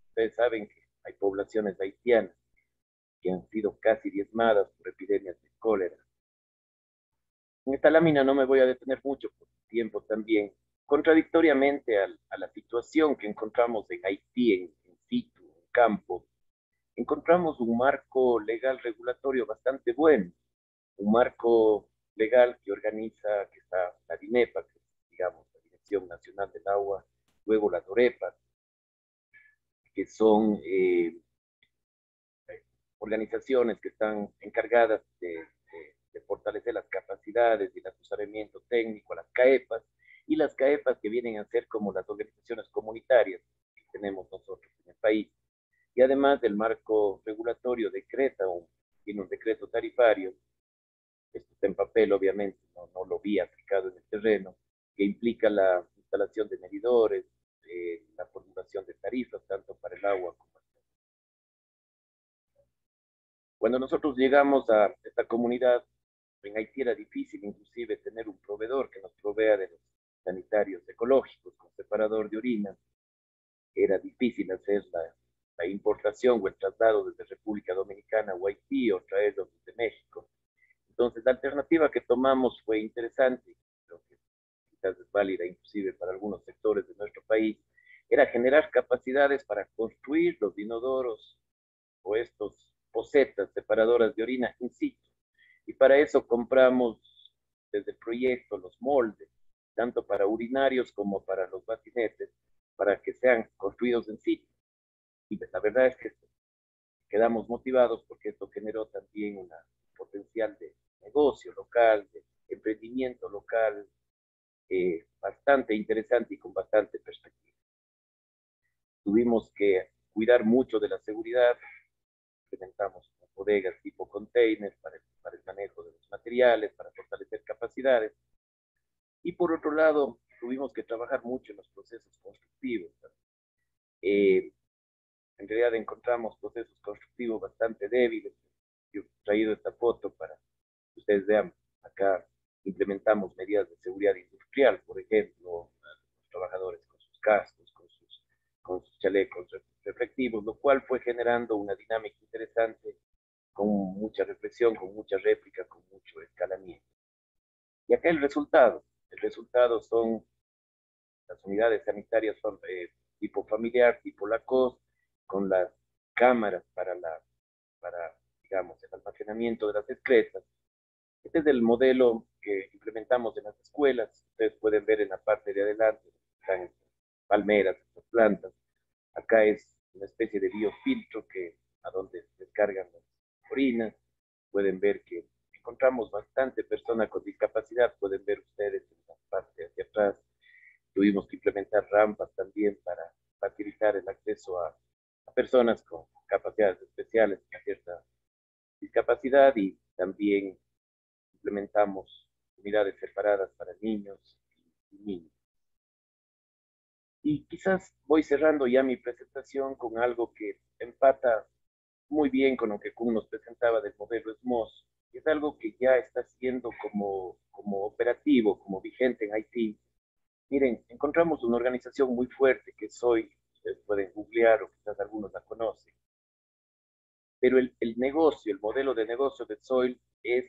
Ustedes saben que hay poblaciones haitianas que han sido casi diezmadas por epidemias de cólera. En esta lámina no me voy a detener mucho por tiempo también. Contradictoriamente a la situación que encontramos en Haití, en situ, en campo, encontramos un marco legal regulatorio bastante bueno, un marco legal que organiza, que está la DINEPA, que es, digamos, la Dirección Nacional del Agua, luego la DOREPA, que son organizaciones que están encargadas de fortalecer las capacidades y el asesoramiento técnico, las CAEPAS, y las CAEPAS que vienen a ser como las organizaciones comunitarias que tenemos nosotros en el país. Y además del marco regulatorio tiene un decreto tarifario, esto está en papel obviamente, no lo vi aplicado en el terreno, que implica la instalación de medidores, la formulación de tarifas, tanto para el agua como para el agua. Cuando nosotros llegamos a esta comunidad, en Haití era difícil inclusive tener un proveedor que nos provea de los sanitarios ecológicos con separador de orina. Era difícil hacer la importación o el traslado desde República Dominicana o Haití o traerlo desde México. Entonces la alternativa que tomamos fue interesante, creo que quizás es válida inclusive para algunos sectores de nuestro país, era generar capacidades para construir los inodoros o estos posetas separadoras de orina in situ. Y para eso compramos desde el proyecto los moldes, tanto para urinarios como para los batinetes, para que sean construidos en sitio. Y la verdad es que quedamos motivados porque esto generó también un potencial de negocio local, de emprendimiento local, bastante interesante y con bastante perspectiva. Tuvimos que cuidar mucho de la seguridad, implementamos bodegas tipo containers para el manejo de los materiales, para fortalecer capacidades. Y por otro lado, tuvimos que trabajar mucho en los procesos constructivos. En realidad encontramos procesos constructivos bastante débiles. Yo he traído esta foto para que ustedes vean. Acá implementamos medidas de seguridad industrial, por ejemplo, los trabajadores con sus cascos, con sus chalecos reflectivos, lo cual fue generando una dinámica interesante, con mucha reflexión, con mucha réplica, con mucho escalamiento. Y acá el resultado son las unidades sanitarias tipo familiar, tipo Lacoste, con las cámaras para digamos, el almacenamiento de las excretas. Este es el modelo que implementamos en las escuelas. Ustedes pueden ver en la parte de adelante, están palmeras, estas plantas. Acá es una especie de biofiltro a donde descargan las orinas. Pueden ver que encontramos bastante personas con discapacidad. Pueden ver ustedes en la parte hacia atrás. Tuvimos que implementar rampas también para facilitar el acceso a personas con capacidades especiales, con cierta discapacidad, y también implementamos unidades separadas para niños y niñas. Y quizás voy cerrando ya mi presentación con algo que empata muy bien con lo que Kuhn nos presentaba del modelo SMOS. Es algo que ya está siendo como operativo, como vigente en Haití, Miren, encontramos una organización muy fuerte que soy, ustedes pueden googlear o quizás algunos la conocen, pero el negocio, el modelo de negocio de Soil es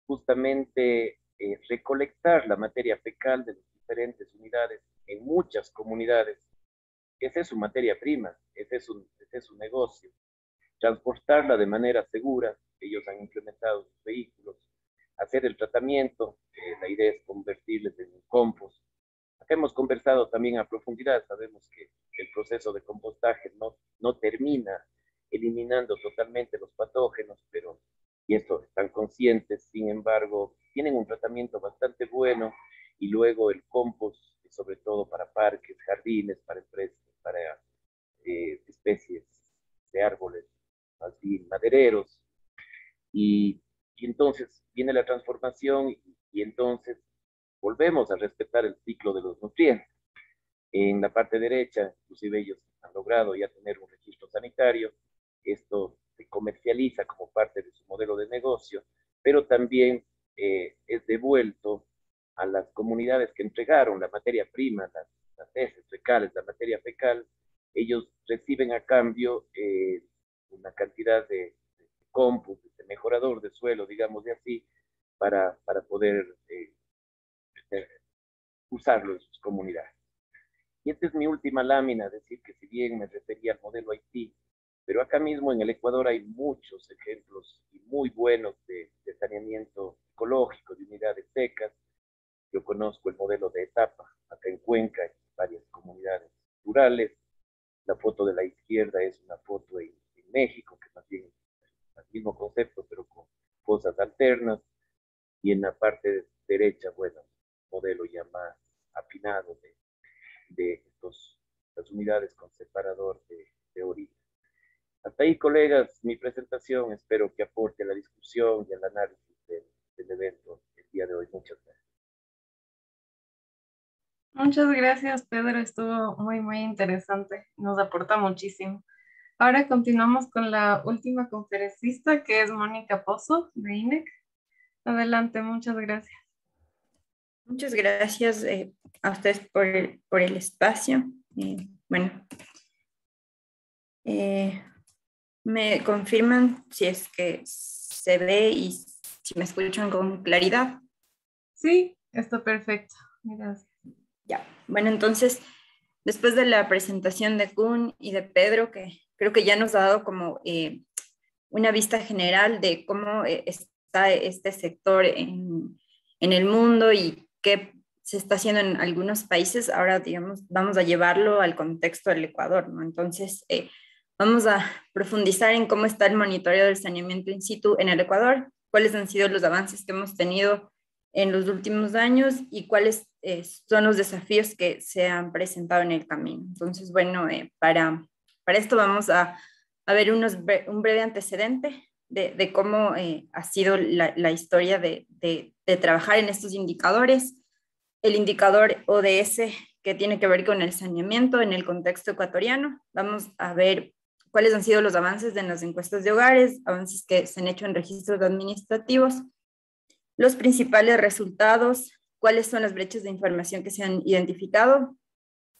justamente recolectar la materia fecal de las diferentes unidades en muchas comunidades. Esa es su materia prima, ese es su negocio. Transportarla de manera segura, ellos han implementado sus vehículos, hacer el tratamiento, la idea es convertirles en un compost. Acá hemos conversado también a profundidad, sabemos que el proceso de compostaje no termina eliminando totalmente los patógenos, pero, y esto están conscientes, sin embargo, tienen un tratamiento bastante bueno, y luego el compost, sobre todo para parques, jardines, para especies de árboles, más bien madereros, y entonces viene la transformación y entonces volvemos a respetar el ciclo de los nutrientes. En la parte derecha, inclusive ellos han logrado ya tener un registro sanitario, esto se comercializa como parte de su modelo de negocio, pero también es devuelto a las comunidades que entregaron la materia prima, las heces fecales, la materia fecal. Ellos reciben a cambio una cantidad de compost, de mejorador de suelo, digamos de así, para poder usarlo en sus comunidades. Y esta es mi última lámina, decir que si bien me refería al modelo Haití, pero acá mismo en el Ecuador hay muchos ejemplos y muy buenos de saneamiento ecológico, de unidades secas. Yo conozco el modelo de Etapa, acá en Cuenca, en varias comunidades rurales. La foto de la izquierda es una foto en México, que más bien es el mismo concepto, pero con fosas alternas. Y en la parte derecha, bueno, modelo ya más afinado de las unidades con separador de orina. Hasta ahí, colegas, mi presentación. Espero que aporte a la discusión y al análisis del evento el día de hoy. Muchas gracias. Muchas gracias, Pedro. Estuvo muy, muy interesante. Nos aporta muchísimo. Ahora continuamos con la última conferencista, que es Mónica Pozo, de INEC. Adelante, muchas gracias. Muchas gracias a ustedes por el espacio. Bueno, me confirman si es que se ve y si me escuchan con claridad. Sí, está perfecto. Gracias. Ya, bueno, entonces, después de la presentación de Kun y de Pedro, que creo que ya nos ha dado como una vista general de cómo está este sector en el mundo y qué se está haciendo en algunos países, ahora, digamos, vamos a llevarlo al contexto del Ecuador, ¿no? Entonces, vamos a profundizar en cómo está el monitoreo del saneamiento in situ en el Ecuador, cuáles han sido los avances que hemos tenido en los últimos años y cuáles son los desafíos que se han presentado en el camino. Entonces, bueno, para esto vamos a ver un breve antecedente de cómo ha sido la historia de trabajar en estos indicadores. El indicador ODS, que tiene que ver con el saneamiento en el contexto ecuatoriano. Vamos a ver cuáles han sido los avances en las encuestas de hogares, avances que se han hecho en registros administrativos, los principales resultados, cuáles son las brechas de información que se han identificado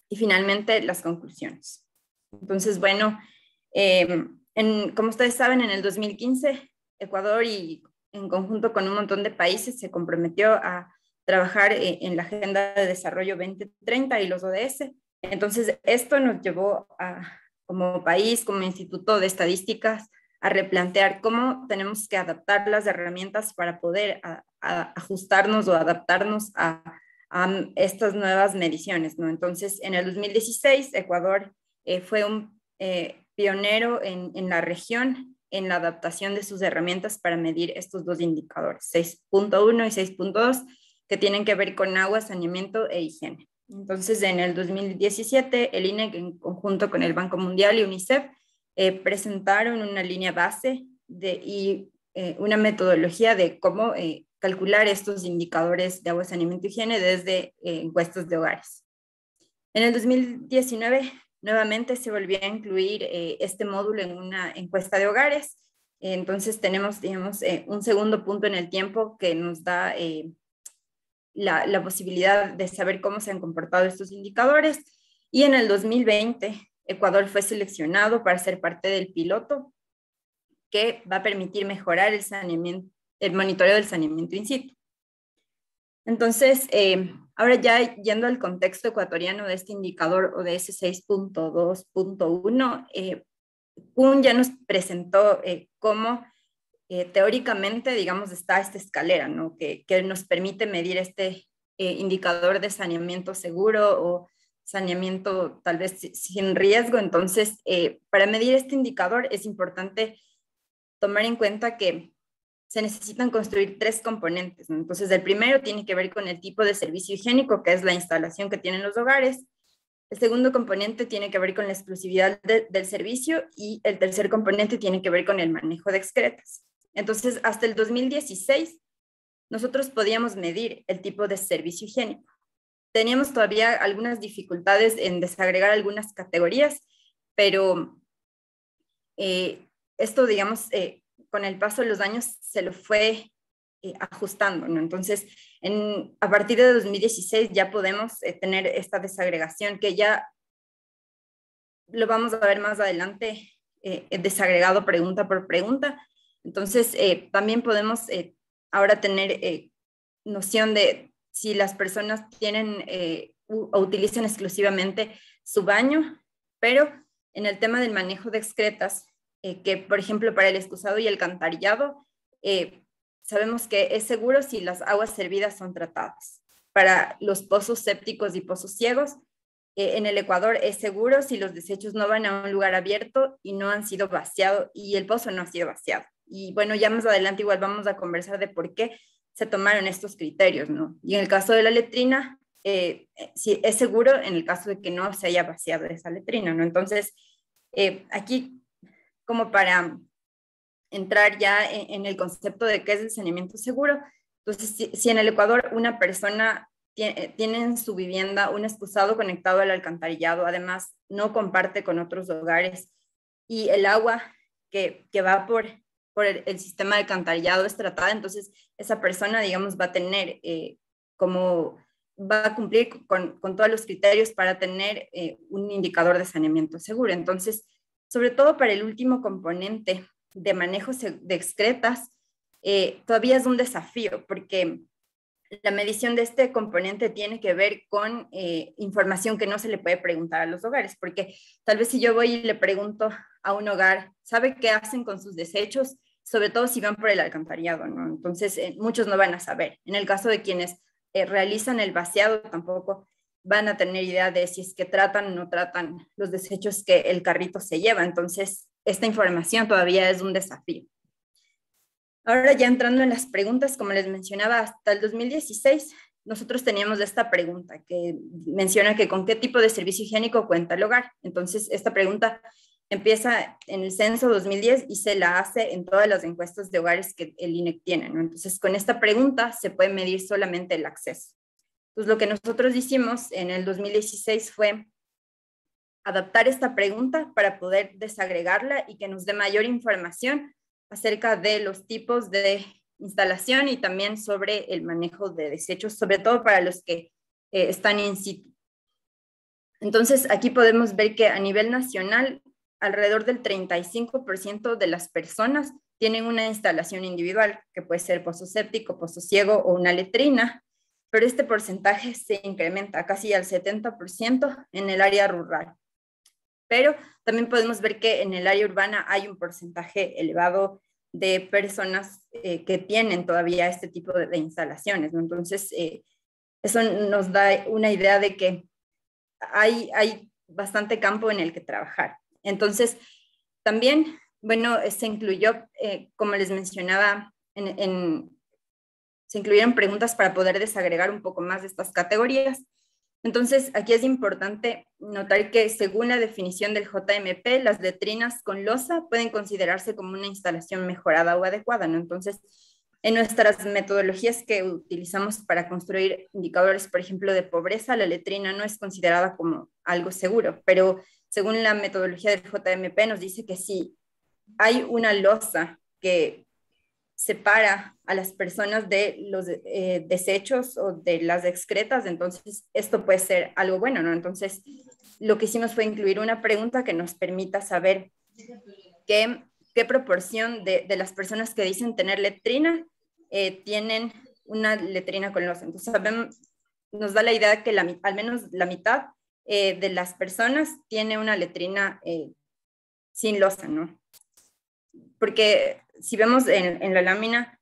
y finalmente las conclusiones. Entonces, bueno, como ustedes saben, en el 2015, Ecuador y en conjunto con un montón de países se comprometió a trabajar en la Agenda de Desarrollo 2030 y los ODS. Entonces, esto nos llevó como país, como Instituto de Estadísticas, a replantear cómo tenemos que adaptar las herramientas para poder ajustarnos o adaptarnos a estas nuevas mediciones, ¿no? Entonces, en el 2016, Ecuador fue un pionero en la región en la adaptación de sus herramientas para medir estos dos indicadores, 6.1 y 6.2, que tienen que ver con agua, saneamiento e higiene. Entonces, en el 2017, el INEC, en conjunto con el Banco Mundial y UNICEF, presentaron una línea base y una metodología de cómo calcular estos indicadores de agua, saneamiento y higiene desde encuestas de hogares. En el 2019, nuevamente se volvió a incluir este módulo en una encuesta de hogares. Entonces tenemos, digamos, un segundo punto en el tiempo que nos da la posibilidad de saber cómo se han comportado estos indicadores. Y en el 2020, Ecuador fue seleccionado para ser parte del piloto que va a permitir mejorar el monitoreo del saneamiento in situ. Entonces, ahora ya yendo al contexto ecuatoriano de este indicador ODS 6.2.1, Kuhn ya nos presentó cómo teóricamente, digamos, está esta escalera, ¿no? que nos permite medir este indicador de saneamiento seguro o saneamiento tal vez sin riesgo. Entonces, para medir este indicador es importante tomar en cuenta que se necesitan construir 3 componentes, ¿no? Entonces, el primero tiene que ver con el tipo de servicio higiénico, que es la instalación que tienen los hogares. El segundo componente tiene que ver con la exclusividad del servicio y el tercer componente tiene que ver con el manejo de excretas. Entonces, hasta el 2016, nosotros podíamos medir el tipo de servicio higiénico. Teníamos todavía algunas dificultades en desagregar algunas categorías, pero esto, digamos, con el paso de los años se lo fue ajustando, ¿no? Entonces, a partir de 2016 ya podemos tener esta desagregación que ya lo vamos a ver más adelante, desagregado pregunta por pregunta. Entonces, también podemos ahora tener noción de si las personas tienen o utilizan exclusivamente su baño, pero en el tema del manejo de excretas, que por ejemplo para el excusado y el alcantarillado, sabemos que es seguro si las aguas servidas son tratadas. Para los pozos sépticos y pozos ciegos, en el Ecuador es seguro si los desechos no van a un lugar abierto y no han sido vaciados y el pozo no ha sido vaciado. Y bueno, ya más adelante igual vamos a conversar de por qué se tomaron estos criterios, ¿no? Y en el caso de la letrina, sí, es seguro en el caso de que no se haya vaciado esa letrina, ¿no? Entonces, aquí, como para entrar ya en el concepto de qué es el saneamiento seguro, entonces, si en el Ecuador una persona tiene en su vivienda un excusado conectado al alcantarillado, además no comparte con otros hogares, y el agua que va por el sistema de alcantarillado es tratada, entonces esa persona, digamos, va a tener va a cumplir con todos los criterios para tener un indicador de saneamiento seguro. Entonces, sobre todo para el último componente de manejo de excretas, todavía es un desafío porque la medición de este componente tiene que ver con información que no se le puede preguntar a los hogares, porque tal vez si yo voy y le pregunto a un hogar, ¿sabe qué hacen con sus desechos? Sobre todo si van por el alcantarillado, ¿no? Entonces, muchos no van a saber. En el caso de quienes realizan el vaciado, tampoco van a tener idea de si es que tratan o no tratan los desechos que el carrito se lleva. Entonces, esta información todavía es un desafío. Ahora ya entrando en las preguntas, como les mencionaba, hasta el 2016 nosotros teníamos esta pregunta que menciona que con qué tipo de servicio higiénico cuenta el hogar. Entonces, esta pregunta empieza en el censo 2010 y se la hace en todas las encuestas de hogares que el INEC tiene, ¿no? Entonces, con esta pregunta se puede medir solamente el acceso. Entonces, lo que nosotros hicimos en el 2016 fue adaptar esta pregunta para poder desagregarla y que nos dé mayor información acerca de los tipos de instalación y también sobre el manejo de desechos, sobre todo para los que están in situ. Entonces, aquí podemos ver que a nivel nacional, alrededor del 35% de las personas tienen una instalación individual, que puede ser pozo séptico, pozo ciego o una letrina, pero este porcentaje se incrementa casi al 70% en el área rural. Pero también podemos ver que en el área urbana hay un porcentaje elevado de personas que tienen todavía este tipo de instalaciones, ¿no? Entonces, eso nos da una idea de que hay bastante campo en el que trabajar. Entonces, también, bueno, se incluyó, como les mencionaba, se incluyeron preguntas para poder desagregar un poco más de estas categorías. Entonces, aquí es importante notar que según la definición del JMP, las letrinas con losa pueden considerarse como una instalación mejorada o adecuada, ¿no? Entonces, en nuestras metodologías que utilizamos para construir indicadores, por ejemplo, de pobreza, la letrina no es considerada como algo seguro, pero según la metodología del JMP nos dice que si hay una losa que separa a las personas de los desechos o de las excretas, entonces esto puede ser algo bueno, ¿no? Entonces, lo que hicimos fue incluir una pregunta que nos permita saber qué proporción de las personas que dicen tener letrina tienen una letrina con losa. Entonces, nos da la idea que al menos la mitad de las personas tiene una letrina sin losa, ¿no? Porque si vemos en la lámina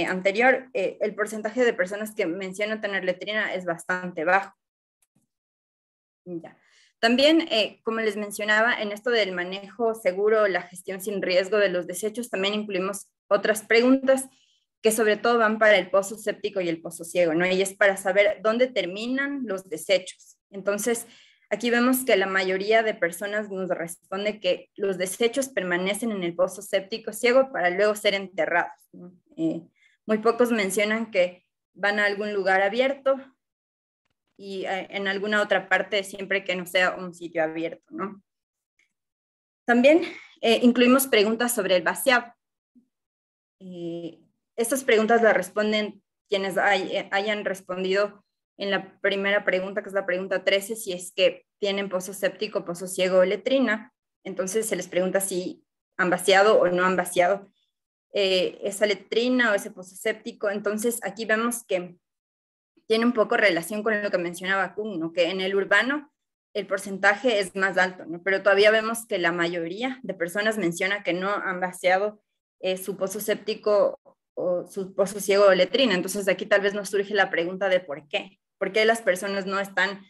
anterior, el porcentaje de personas que mencionan tener letrina es bastante bajo. Ya. También, como les mencionaba, en esto del manejo seguro, la gestión sin riesgo de los desechos, también incluimos otras preguntas que sobre todo van para el pozo séptico y el pozo ciego, ¿no? Y es para saber dónde terminan los desechos. Entonces, aquí vemos que la mayoría de personas nos responde que los desechos permanecen en el pozo séptico ciego para luego ser enterrados, ¿no? Muy pocos mencionan que van a algún lugar abierto y en alguna otra parte siempre que no sea un sitio abierto, ¿no? También incluimos preguntas sobre el vaciado. Estas preguntas las responden quienes hayan respondido en la primera pregunta, que es la pregunta 13, si es que tienen pozo séptico, pozo ciego o letrina. Entonces se les pregunta si han vaciado o no han vaciado esa letrina o ese pozo séptico. Entonces aquí vemos que tiene un poco relación con lo que mencionaba Kuhn, ¿no? Que en el urbano el porcentaje es más alto, ¿no? Pero todavía vemos que la mayoría de personas menciona que no han vaciado su pozo séptico o su pozo ciego o letrina. Entonces aquí tal vez nos surge la pregunta de por qué. ¿Por qué las personas no están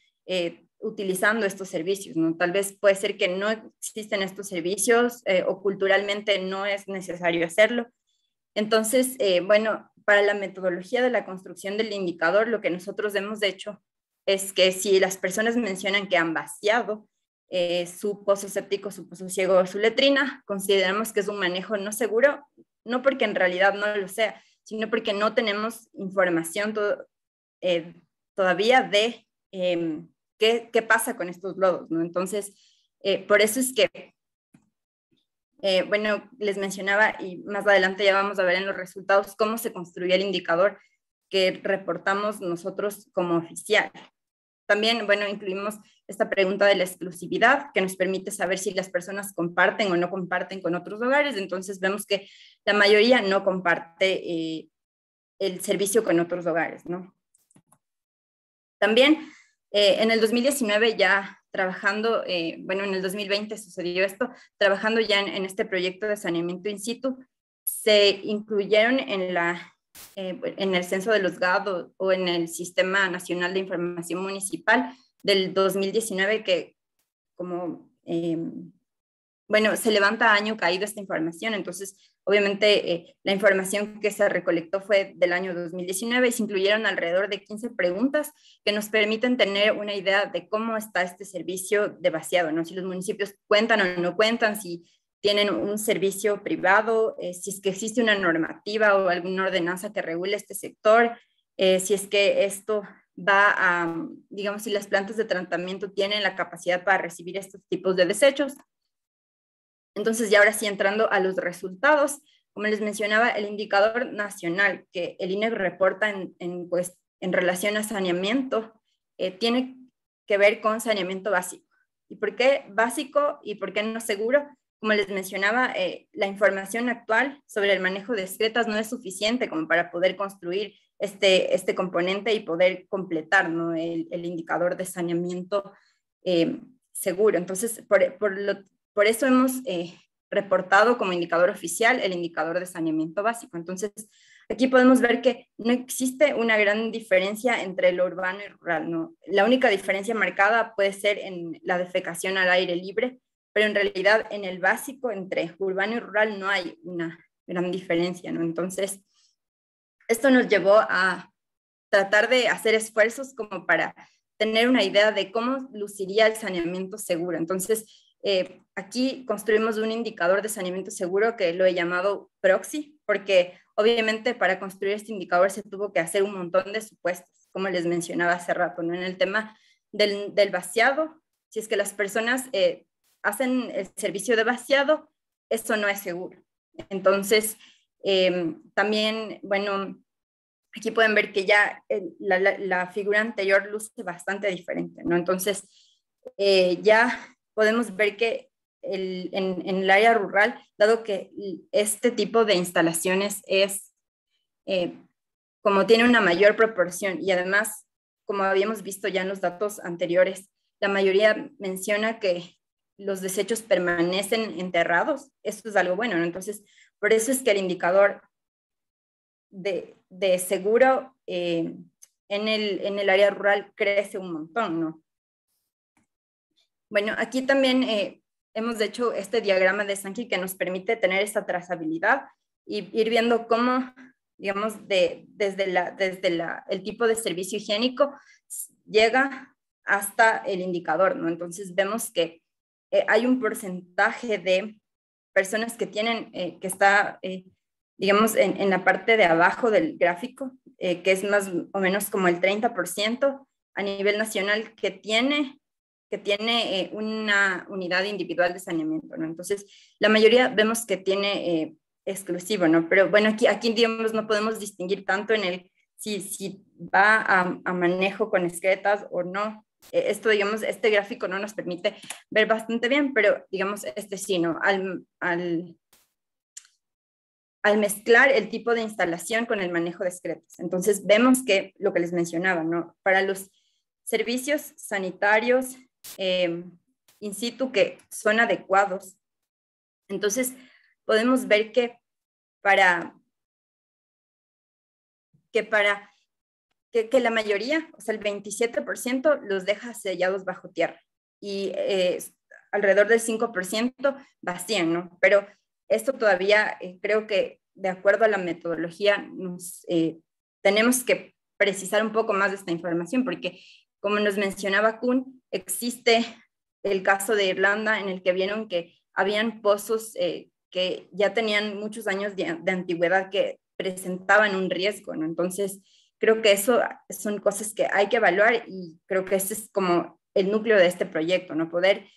utilizando estos servicios, ¿no? Tal vez puede ser que no existen estos servicios o culturalmente no es necesario hacerlo. Entonces, bueno, para la metodología de la construcción del indicador, lo que nosotros hemos hecho es que si las personas mencionan que han vaciado su pozo séptico, su pozo ciego o su letrina, consideramos que es un manejo no seguro, no porque en realidad no lo sea, sino porque no tenemos información todavía de qué pasa con estos lodos, ¿no? Entonces, por eso es que, bueno, les mencionaba y más adelante ya vamos a ver en los resultados cómo se construye el indicador que reportamos nosotros como oficial. También, bueno, incluimos esta pregunta de la exclusividad que nos permite saber si las personas comparten o no comparten con otros hogares. Entonces vemos que la mayoría no comparte el servicio con otros hogares, ¿no? También en el 2019 ya trabajando, bueno, en el 2020 sucedió esto, trabajando ya en este proyecto de saneamiento in situ, se incluyeron en el censo de los GAD o en el Sistema Nacional de Información Municipal del 2019 que como, bueno, se levanta año caído esta información, entonces obviamente la información que se recolectó fue del año 2019 y se incluyeron alrededor de 15 preguntas que nos permiten tener una idea de cómo está este servicio de vaciado, ¿no? Si los municipios cuentan o no cuentan, si tienen un servicio privado, si es que existe una normativa o alguna ordenanza que regule este sector, si es que esto va a, digamos, si las plantas de tratamiento tienen la capacidad para recibir estos tipos de desechos. Entonces, ya ahora sí entrando a los resultados, como les mencionaba, el indicador nacional que el INEC reporta en relación a saneamiento tiene que ver con saneamiento básico. ¿Y por qué básico y por qué no seguro? Como les mencionaba, la información actual sobre el manejo de excretas no es suficiente como para poder construir este componente y poder completar, ¿no? el indicador de saneamiento seguro. Entonces, por eso hemos reportado como indicador oficial el indicador de saneamiento básico. Entonces, aquí podemos ver que no existe una gran diferencia entre lo urbano y rural, ¿no? La única diferencia marcada puede ser en la defecación al aire libre, pero en realidad en el básico entre urbano y rural no hay una gran diferencia, ¿no? Entonces, esto nos llevó a tratar de hacer esfuerzos como para tener una idea de cómo luciría el saneamiento seguro. Entonces, aquí construimos un indicador de saneamiento seguro que lo he llamado proxy, porque obviamente para construir este indicador se tuvo que hacer un montón de supuestos, como les mencionaba hace rato, ¿no? En el tema del vaciado, si es que las personas hacen el servicio de vaciado, eso no es seguro. Entonces, También, bueno, aquí pueden ver que ya la figura anterior luce bastante diferente, ¿no? Entonces, ya podemos ver que en el área rural, dado que este tipo de instalaciones es, como tiene una mayor proporción y además, como habíamos visto ya en los datos anteriores, la mayoría menciona que los desechos permanecen enterrados. Esto es algo bueno, ¿no? Entonces, por eso es que el indicador de seguro en el área rural crece un montón, ¿no? Bueno, aquí también hemos hecho este diagrama de Sankey que nos permite tener esta trazabilidad y ir viendo cómo, digamos, desde el tipo de servicio higiénico llega hasta el indicador, ¿no? Entonces vemos que hay un porcentaje de personas que tienen, que está, digamos, en la parte de abajo del gráfico, que es más o menos como el 30% a nivel nacional que tiene una unidad individual de saneamiento, ¿no? Entonces, la mayoría vemos que tiene exclusivo, ¿no? Pero bueno, aquí digamos, no podemos distinguir tanto en el si va a manejo con excretas o no. Esto, digamos, este gráfico no nos permite ver bastante bien, pero digamos, este sí, ¿no? Al mezclar el tipo de instalación con el manejo de excretas. Entonces, vemos que lo que les mencionaba, ¿no? Para los servicios sanitarios in situ que son adecuados, entonces podemos ver que la mayoría, o sea, el 27% los deja sellados bajo tierra y alrededor del 5% vacían, ¿no? Pero esto todavía creo que de acuerdo a la metodología tenemos que precisar un poco más de esta información porque, como nos mencionaba Kuhn, existe el caso de Irlanda en el que vieron que habían pozos que ya tenían muchos años de antigüedad que presentaban un riesgo, ¿no? Entonces, creo que eso son cosas que hay que evaluar y creo que ese es como el núcleo de este proyecto, ¿no? Poder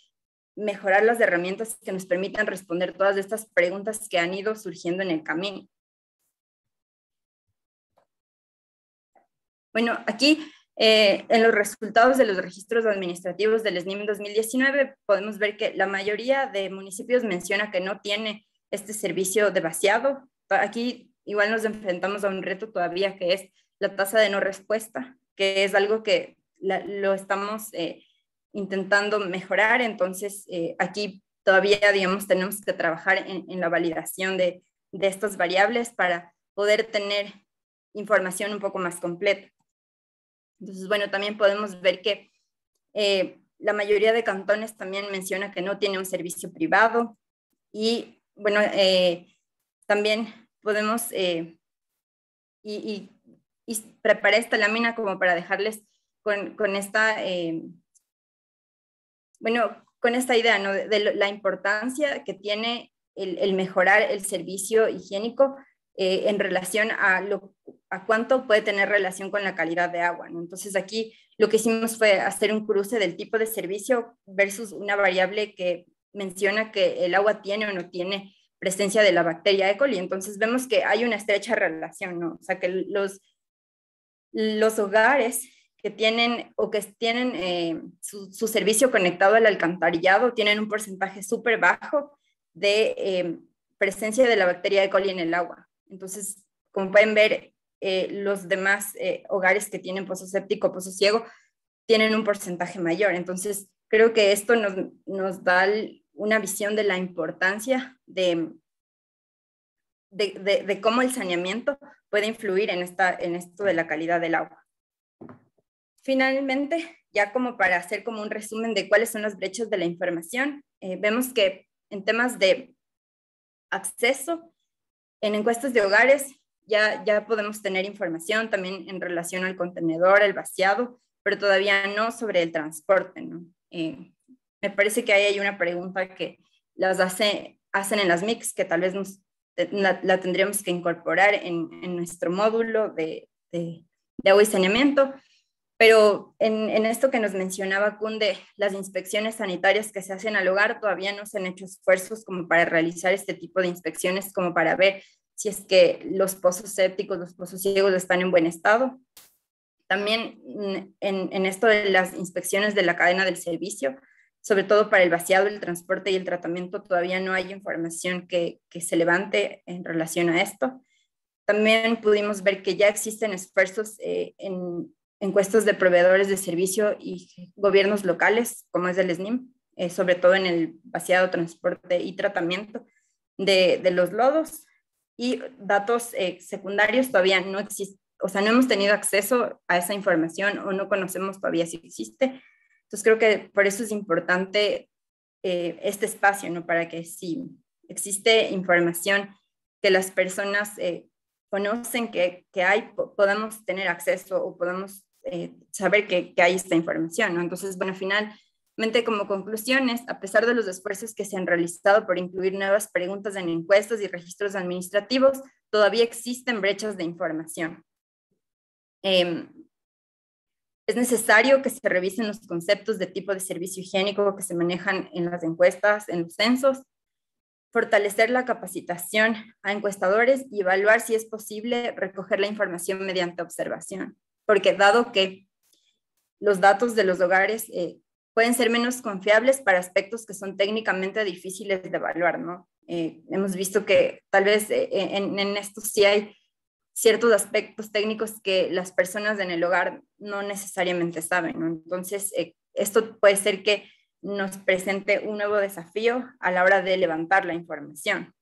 mejorar las herramientas que nos permitan responder todas estas preguntas que han ido surgiendo en el camino. Bueno, aquí en los resultados de los registros administrativos del SNIM 2019 podemos ver que la mayoría de municipios menciona que no tiene este servicio de vaciado. Aquí igual nos enfrentamos a un reto todavía que es la tasa de no respuesta, que es algo que lo estamos intentando mejorar. Entonces, aquí todavía, digamos, tenemos que trabajar en la validación de estas variables para poder tener información un poco más completa. Entonces, bueno, también podemos ver que la mayoría de cantones también menciona que no tiene un servicio privado y, bueno, también podemos, y preparé esta lámina como para dejarles con esta, bueno, con esta idea, ¿no? de la importancia que tiene el mejorar el servicio higiénico en relación a cuánto puede tener relación con la calidad de agua, ¿no? Entonces aquí lo que hicimos fue hacer un cruce del tipo de servicio versus una variable que menciona que el agua tiene o no tiene presencia de la bacteria E. coli. Entonces vemos que hay una estrecha relación, ¿no? O sea que los hogares que tienen o que tienen su servicio conectado al alcantarillado tienen un porcentaje súper bajo de presencia de la bacteria E. coli en el agua. Entonces, como pueden ver, los demás hogares que tienen pozo séptico, pozo ciego, tienen un porcentaje mayor. Entonces, creo que esto nos da una visión de la importancia de cómo el saneamiento puede influir en esto de la calidad del agua. Finalmente, ya como para hacer como un resumen de cuáles son las brechas de la información, vemos que en temas de acceso, en encuestas de hogares ya podemos tener información también en relación al contenedor, el vaciado, pero todavía no sobre el transporte, ¿no? Me parece que ahí hay una pregunta que las hacen en las MICs que tal vez la tendríamos que incorporar en nuestro módulo de agua y saneamiento. Pero en esto que nos mencionaba Kuhn de las inspecciones sanitarias que se hacen al hogar, todavía no se han hecho esfuerzos como para realizar este tipo de inspecciones, como para ver si es que los pozos sépticos, los pozos ciegos están en buen estado. También en esto de las inspecciones de la cadena del servicio, sobre todo para el vaciado, el transporte y el tratamiento, todavía no hay información que se levante en relación a esto. También pudimos ver que ya existen esfuerzos en encuestas de proveedores de servicio y gobiernos locales, como es el SNIM, sobre todo en el vaciado, transporte y tratamiento de los lodos. Y datos secundarios todavía no existen, o sea, no hemos tenido acceso a esa información o no conocemos todavía si existe. Entonces creo que por eso es importante este espacio, ¿no? Para que si existe información que las personas conocen que hay, podamos tener acceso o podamos saber que hay esta información, ¿no? Entonces, bueno, finalmente como conclusiones, a pesar de los esfuerzos que se han realizado por incluir nuevas preguntas en encuestas y registros administrativos, todavía existen brechas de información. Es necesario que se revisen los conceptos de tipo de servicio higiénico que se manejan en las encuestas, en los censos, fortalecer la capacitación a encuestadores y evaluar si es posible recoger la información mediante observación, porque dado que los datos de los hogares pueden ser menos confiables para aspectos que son técnicamente difíciles de evaluar, ¿no? Hemos visto que tal vez en esto sí hay ciertos aspectos técnicos que las personas en el hogar no necesariamente saben, ¿no? Entonces, esto puede ser que nos presente un nuevo desafío a la hora de levantar la información.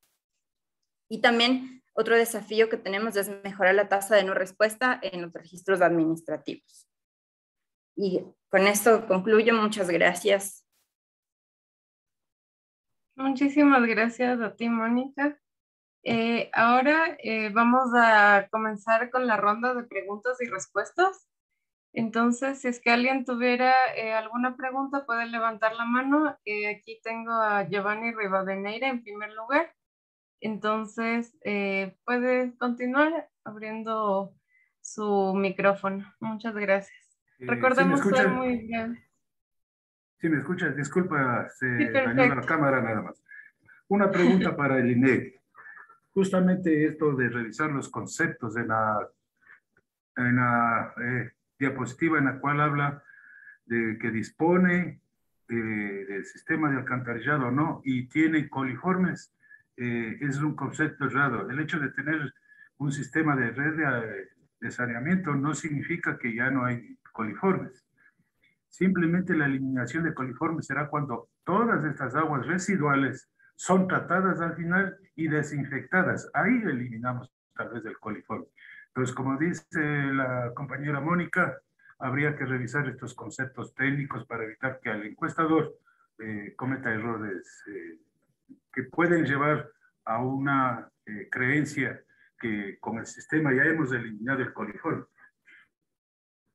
Y también otro desafío que tenemos es mejorar la tasa de no respuesta en los registros administrativos. Y con esto concluyo. Muchas gracias. Muchísimas gracias a ti, Mónica. Ahora vamos a comenzar con la ronda de preguntas y respuestas. Entonces, si es que alguien tuviera alguna pregunta, puede levantar la mano. Aquí tengo a Giovanni Rivadeneira en primer lugar. Entonces, puede continuar abriendo su micrófono. Muchas gracias. Recordemos ser muy bien. Si me escuchas, disculpa, se Sí, dañó la cámara nada más. Una pregunta para el INEC. Justamente esto de revisar los conceptos en la diapositiva en la cual habla de que dispone del sistema de alcantarillado o no y tiene coliformes, es un concepto errado. El hecho de tener un sistema de red de saneamiento no significa que ya no hay coliformes. Simplemente la eliminación de coliformes será cuando todas estas aguas residuales son tratadas al final y desinfectadas. Ahí eliminamos tal vez el coliforme. Entonces, como dice la compañera Mónica, habría que revisar estos conceptos técnicos para evitar que el encuestador cometa errores que pueden llevar a una creencia que con el sistema ya hemos eliminado el coliforme.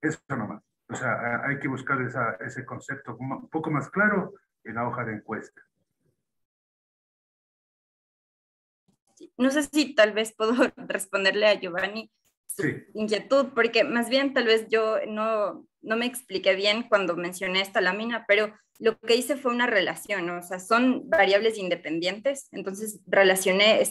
Eso nomás. O sea, hay que buscar ese concepto un poco más claro en la hoja de encuesta. No sé si tal vez puedo responderle a Giovanni su inquietud, porque más bien tal vez yo no me expliqué bien cuando mencioné esta lámina, pero lo que hice fue una relación, ¿no? O sea, son variables independientes, entonces relacioné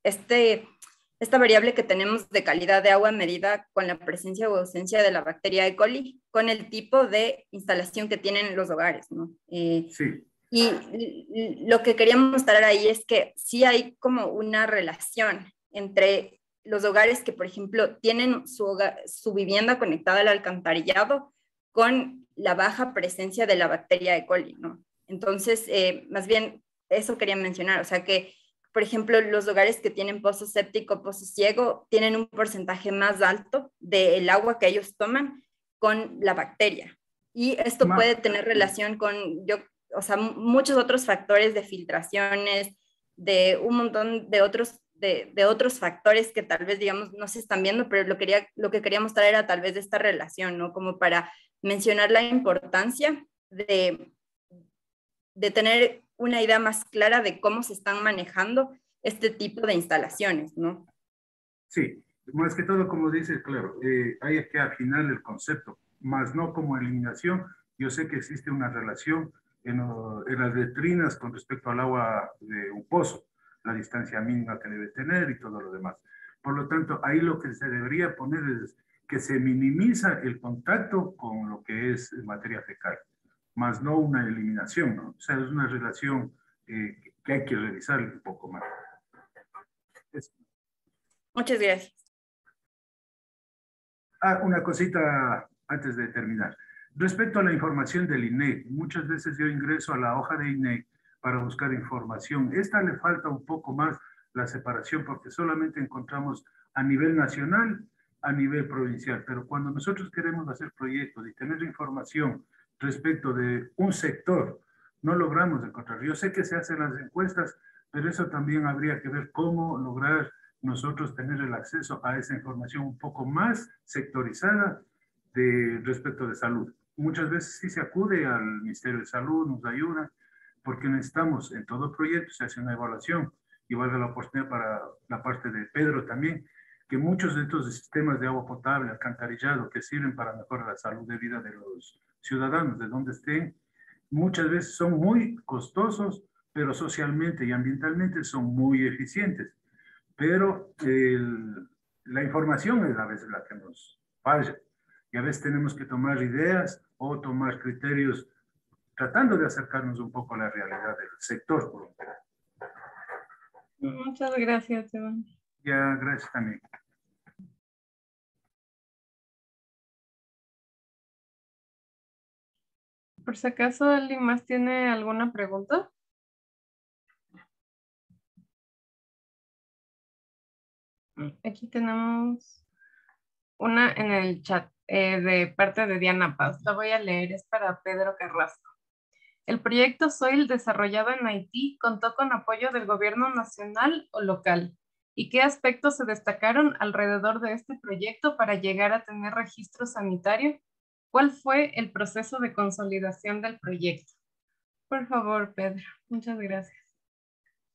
esta variable que tenemos de calidad de agua medida con la presencia o ausencia de la bacteria E. coli con el tipo de instalación que tienen los hogares, ¿no? Sí. Y lo que queríamos mostrar ahí es que sí hay como una relación entre los hogares que, por ejemplo, tienen su vivienda conectada al alcantarillado con la baja presencia de la bacteria E. coli, ¿no? Entonces, más bien, eso quería mencionar, o sea que, por ejemplo, los hogares que tienen pozo séptico, pozo ciego, tienen un porcentaje más alto del agua que ellos toman con la bacteria. Y esto puede tener relación con, o sea, muchos otros factores de filtraciones, de un montón de otros factores que tal vez, digamos, no se están viendo, pero lo que quería mostrar era tal vez de esta relación, ¿no? Como para mencionar la importancia de tener una idea más clara de cómo se están manejando este tipo de instalaciones, ¿no? Sí, más que todo, como dices, claro, hay que afinar el concepto, más no como eliminación. Yo sé que existe una relación en las letrinas con respecto al agua de un pozo. la distancia mínima que debe tener y todo lo demás. Por lo tanto, ahí lo que se debería poner es que se minimiza el contacto con lo que es materia fecal, más no una eliminación, ¿no? O sea, es una relación que hay que revisar un poco más. Muchas gracias. Una cosita antes de terminar. Respecto a la información del INEC, muchas veces yo ingreso a la hoja de INEC para buscar información. Esta le falta un poco más la separación porque solamente encontramos a nivel nacional, a nivel provincial. Pero cuando nosotros queremos hacer proyectos y tener información respecto de un sector, no logramos encontrar. Yo sé que se hacen las encuestas, pero eso también habría que ver cómo lograr nosotros tener el acceso a esa información un poco más sectorizada respecto de salud. Muchas veces sí se acude al Ministerio de Salud, nos ayuda, porque necesitamos, en todo proyecto se hace una evaluación, y valga la oportunidad para la parte de Pedro también, que muchos de estos sistemas de agua potable, alcantarillado, que sirven para mejorar la salud de vida de los ciudadanos, de donde estén, muchas veces son muy costosos, pero socialmente y ambientalmente son muy eficientes. Pero la información es a veces la que nos falla. Y a veces tenemos que tomar ideas o tomar criterios tratando de acercarnos un poco a la realidad del sector. Por lo menos. Muchas gracias, Iván. Ya, gracias también. Por si acaso alguien más tiene alguna pregunta. Aquí tenemos una en el chat de parte de Diana Paz. La voy a leer, es para Pedro Carrasco. El proyecto Soil desarrollado en Haití contó con apoyo del gobierno nacional o local. ¿Y qué aspectos se destacaron alrededor de este proyecto para llegar a tener registro sanitario? ¿Cuál fue el proceso de consolidación del proyecto? Por favor, Pedro. Muchas gracias.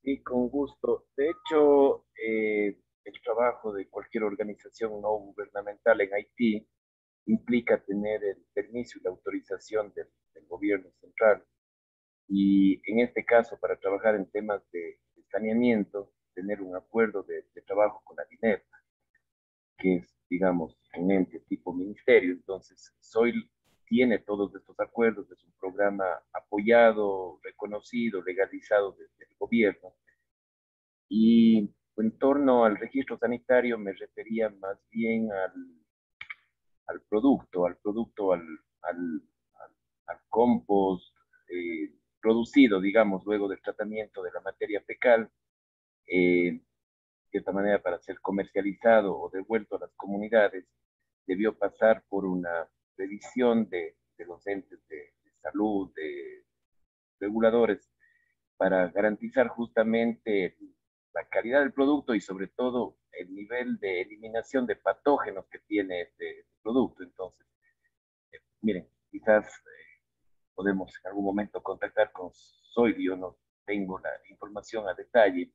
Sí, con gusto. De hecho, el trabajo de cualquier organización no gubernamental en Haití implica tener el permiso y la autorización del gobierno central. Y en este caso, para trabajar en temas de saneamiento, tener un acuerdo de trabajo con la DINEP, que es, digamos, un ente tipo ministerio. Entonces, SOIL tiene todos estos acuerdos, es un programa apoyado, reconocido, legalizado desde el gobierno. Y en torno al registro sanitario me refería más bien al producto, al compost producido, digamos, luego del tratamiento de la materia fecal, de esta manera para ser comercializado o devuelto a las comunidades, debió pasar por una revisión de los entes de salud, de reguladores, para garantizar justamente la calidad del producto y sobre todo el nivel de eliminación de patógenos que tiene este producto. Entonces, miren, quizás podemos en algún momento contactar con Soil, yo no tengo la información a detalle,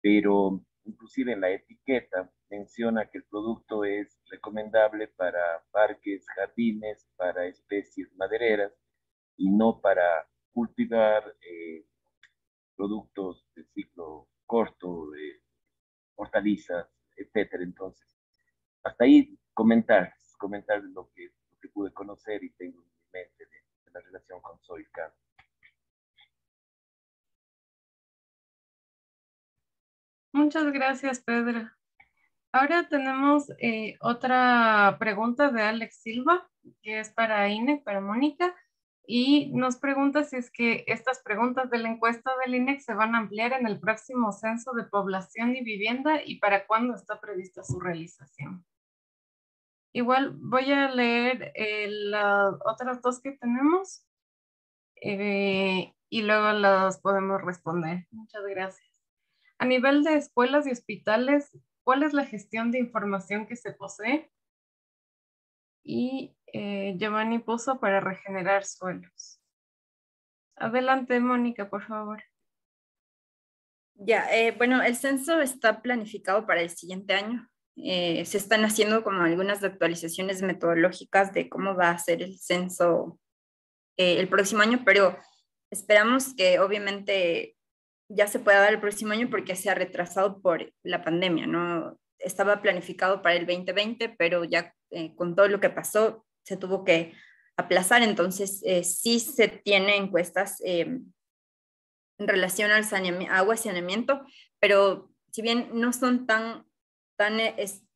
pero inclusive en la etiqueta menciona que el producto es recomendable para parques, jardines, para especies madereras y no para cultivar productos de ciclo corto, hortalizas, etcétera. Entonces, hasta ahí comentar lo que pude conocer y tengo en mi mente de la relación con SoilCAN. Muchas gracias, Pedro. Ahora tenemos otra pregunta de Alex Silva, que es para INEC, para Mónica, y nos pregunta si es que estas preguntas de la encuesta del INEC se van a ampliar en el próximo censo de población y vivienda y para cuándo está prevista su realización. Igual voy a leer las otras dos que tenemos y luego las podemos responder. Muchas gracias. A nivel de escuelas y hospitales, ¿cuál es la gestión de información que se posee? Y Giovanni puso para regenerar suelos. Adelante, Mónica, por favor. Ya, bueno, el censo está planificado para el siguiente año. Se están haciendo como algunas actualizaciones metodológicas de cómo va a ser el censo el próximo año, pero esperamos que obviamente ya se pueda dar el próximo año porque se ha retrasado por la pandemia, ¿no? Estaba planificado para el 2020, pero ya con todo lo que pasó se tuvo que aplazar. Entonces sí se tiene encuestas en relación al agua y saneamiento, pero si bien no son tan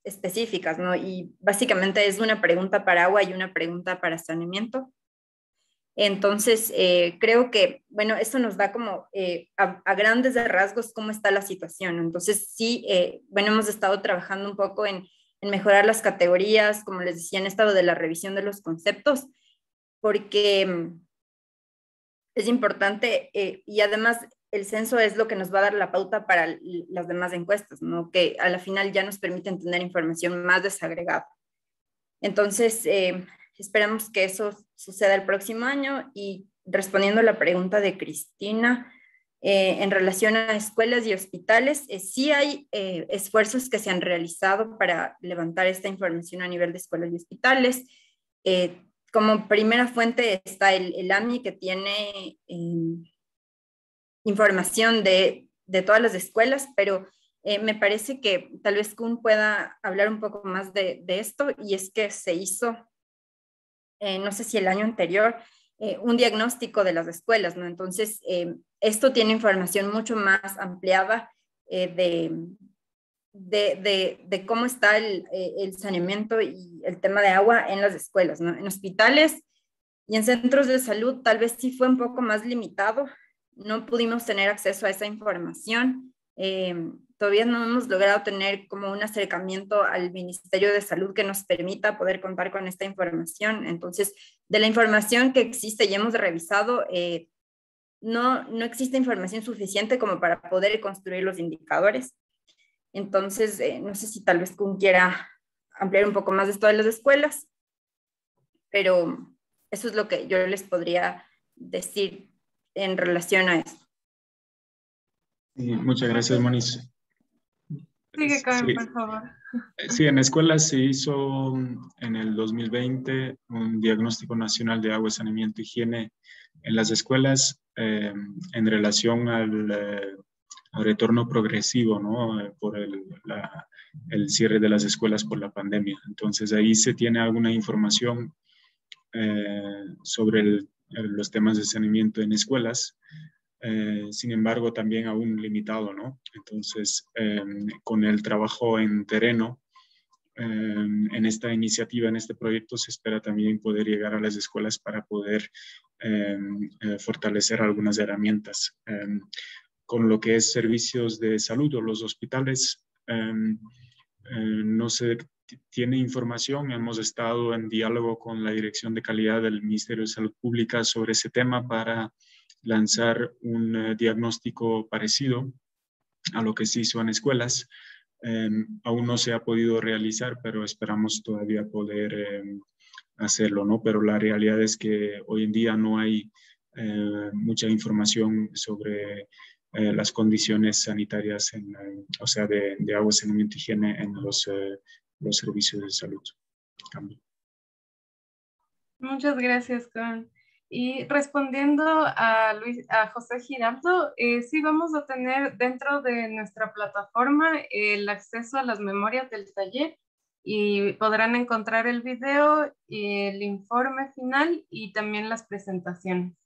específicas, ¿no? Y básicamente es una pregunta para agua y una pregunta para saneamiento. Entonces, creo que, bueno, esto nos da como a grandes rasgos cómo está la situación. Entonces, sí, bueno, hemos estado trabajando un poco en mejorar las categorías, como les decía, en estado de la revisión de los conceptos, porque es importante y además el censo es lo que nos va a dar la pauta para las demás encuestas, ¿no? Que a la final ya nos permiten tener información más desagregada. Entonces, esperamos que eso suceda el próximo año. Y respondiendo a la pregunta de Cristina, en relación a escuelas y hospitales, sí hay esfuerzos que se han realizado para levantar esta información a nivel de escuelas y hospitales. Como primera fuente está el AMI, que tiene información de todas las escuelas, pero me parece que tal vez Koen pueda hablar un poco más de esto, y es que se hizo, no sé si el año anterior, un diagnóstico de las escuelas, ¿no? Entonces, esto tiene información mucho más ampliada de cómo está el saneamiento y el tema de agua en las escuelas, ¿no? En hospitales y en centros de salud tal vez sí fue un poco más limitado, no pudimos tener acceso a esa información. Todavía no hemos logrado tener como un acercamiento al Ministerio de Salud que nos permita poder contar con esta información. Entonces, de la información que existe y hemos revisado, no existe información suficiente como para poder construir los indicadores. Entonces, no sé si tal vez Koen quiera ampliar un poco más de esto de las escuelas, pero eso es lo que yo les podría decir en relación a esto. Muchas gracias, Moniz. Sigue, Karen, Sí. por favor. Sí, en escuelas se hizo en el 2020 un diagnóstico nacional de agua, saneamiento y higiene en las escuelas en relación al retorno progresivo, ¿no? Por el cierre de las escuelas por la pandemia. Entonces ahí se tiene alguna información sobre los temas de saneamiento en escuelas. Sin embargo, también aún limitado, ¿no? Entonces, con el trabajo en terreno, en esta iniciativa, en este proyecto, se espera también poder llegar a las escuelas para poder fortalecer algunas herramientas. Con lo que es servicios de salud o los hospitales, no se tiene información. Hemos estado en diálogo con la Dirección de Calidad del Ministerio de Salud Pública sobre ese tema para lanzar un diagnóstico parecido a lo que se hizo en escuelas. Aún no se ha podido realizar, pero esperamos todavía poder hacerlo, ¿no? Pero la realidad es que hoy en día no hay mucha información sobre las condiciones sanitarias, o sea, de agua, saneamiento y higiene en los servicios de salud. Cambio. Muchas gracias, Karen. Y respondiendo a José Giraldo, sí vamos a tener dentro de nuestra plataforma el acceso a las memorias del taller, y podrán encontrar el video, el informe final y también las presentaciones.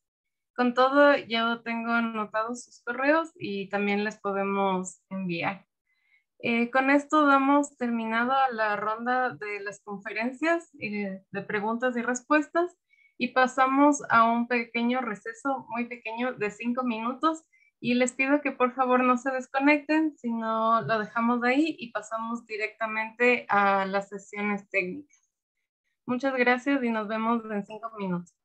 Con todo, yo tengo anotados sus correos y también les podemos enviar. Con esto damos terminada la ronda de las conferencias de preguntas y respuestas, y pasamos a un pequeño receso, muy pequeño, de 5 minutos, y les pido que por favor no se desconecten, sino lo dejamos ahí y pasamos directamente a las sesiones técnicas. Muchas gracias y nos vemos en 5 minutos.